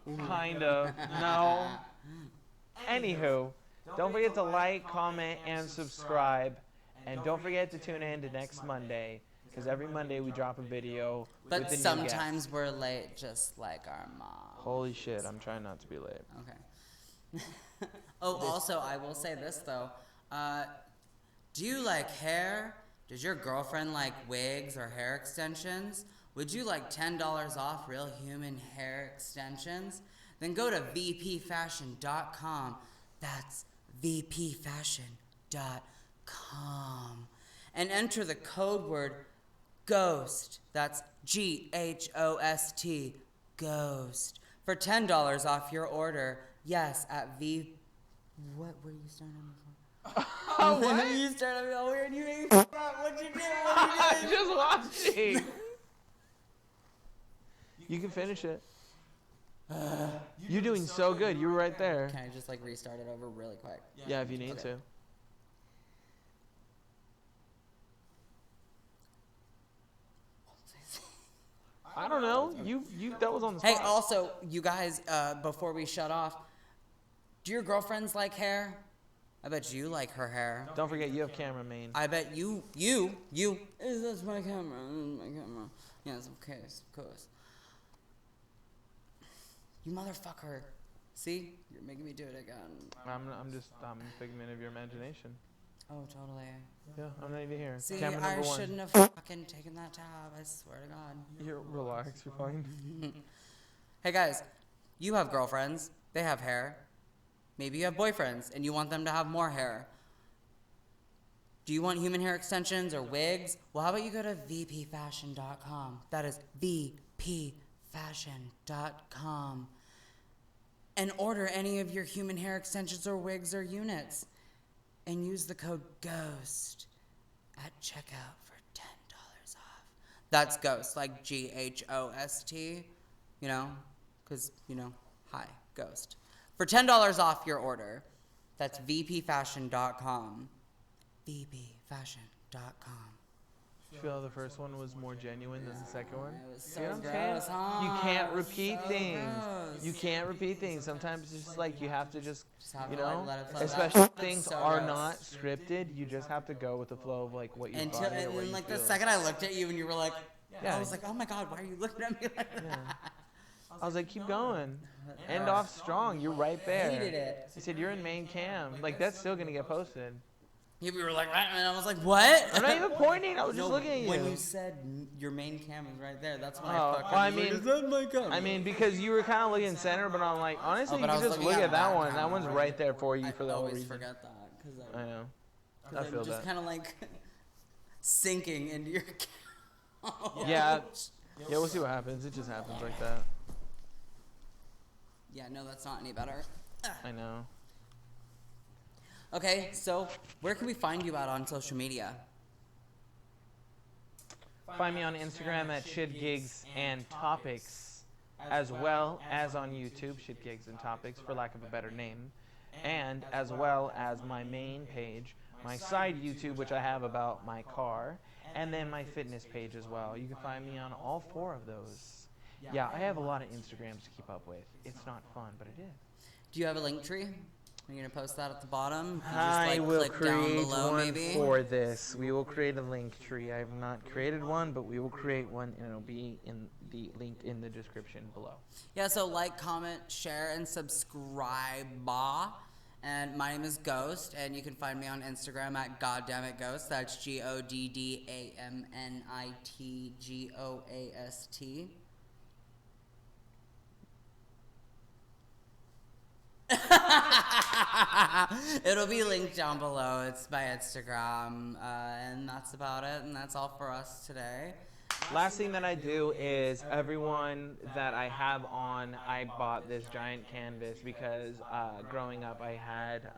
Kinda. No. Anywho, don't forget to like, comment, and subscribe. And don't forget to tune in to next Monday, because every Monday we drop a video But with the new sometimes guest. we're late, just like our mom. Holy shit, I'm trying not to be late. Okay. Oh, also, I will say this, though. Do you like hair? Does your girlfriend like wigs or hair extensions? Would you like $10 off real human hair extensions? Then go to vpfashion.com. That's vpfashion.com. And enter the code word GHOST. That's GHOST. Goast for $10 off your order. Yes, at V. What were you staring at me for? Oh, what? You stared at me all weird. You made me f up. What'd you do? I'm just watching. You can finish it. You're doing so good. You were right there. Can I just like restart it over really quick? Yeah, if you need to. I don't know. You that was on the spot. Hey, also, you guys, before we shut off, do your girlfriends like hair? I bet you like her hair. Don't forget, you have camera main. I bet you. That's my camera. My camera. Yes, of course. You motherfucker. See? You're making me do it again. I'm a figment of your imagination. Oh, totally. Yeah, I'm not even here. See, Camera I number 1. shouldn't have fucking taken that tab. I swear to God. You're relax. You're fine. Hey guys, you have girlfriends. They have hair. Maybe you have boyfriends and you want them to have more hair. Do you want human hair extensions or wigs? Well, how about you go to vpfashion.com. That is vpfashion.com. And order any of your human hair extensions or wigs or units. And use the code GHOST at checkout for $10 off. That's Ghost, like GHOST, you know, because, you know, hi, Ghost. For $10 off your order. That's vpfashion.com. vpfashion.com. You feel the first one was more genuine than the second one? It was so You know what I'm gross, saying? huh? You can't repeat So things. gross. You can't repeat things. Sometimes it's just like you have to just have you to, like, know, let it flow. especially if That's things so are gross. not scripted. You just have to go with the flow of like what your Until, body or and what then, you like, feel. the second I looked at you and you were like, Yeah. I was like, oh my God, why are you looking at me like that? Yeah. I was like, keep going. End off strong. You're right there. Hated it. He said, you're in main cam. Like, that's still going to get posted. You were like, and I was like, what? I'm not even pointing. I was just No, looking at you. when you said your main cam is right there, that's when Oh, I fucking well, I was like, mean- is that my cam? I mean, because you were kind of looking center, but I'm like, honestly, but you I can was just looking look at at that that one. That camera, one's right? right there for you I for the whole always reason. forget that because I know. I I'm feel just that. kind of like sinking into your couch. Yeah. Yeah, we'll see what happens. It just happens like that. Yeah, no, that's not any better. I know. Okay, so where can we find you at on social media? Find me on Instagram at ShitGigs&Topics, as well as on YouTube, ShitGigs&Topics, for lack of a better name, and as well as my main page, my side YouTube, which I have about my car, and then my fitness page as well. You can find me on all 4 of those. Yeah, I have a lot of Instagrams to keep up with. It's not fun, but it is. Do you have a link tree? Are you gonna post that at the bottom? You just, I will click down create below, one maybe? for this. We will create a link tree. I have not created one, but we will create one, and it'll be in the linked in the description below. Yeah, so like, comment, share, and subscribe. And my name is Goast, and you can find me on Instagram at GoddammitGhost. That's GODDAMNITGOAST. It'll be linked down below. It's my Instagram, and that's about it. And that's all for us today. Last thing that I do is everyone that I have on, I bought this giant canvas because growing up I had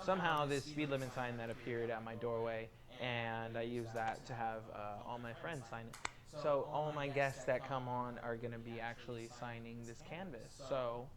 somehow this speed limit sign that appeared at my doorway, and I used that to have all my friends sign it. So all my guests that come on are going to be actually signing this canvas. So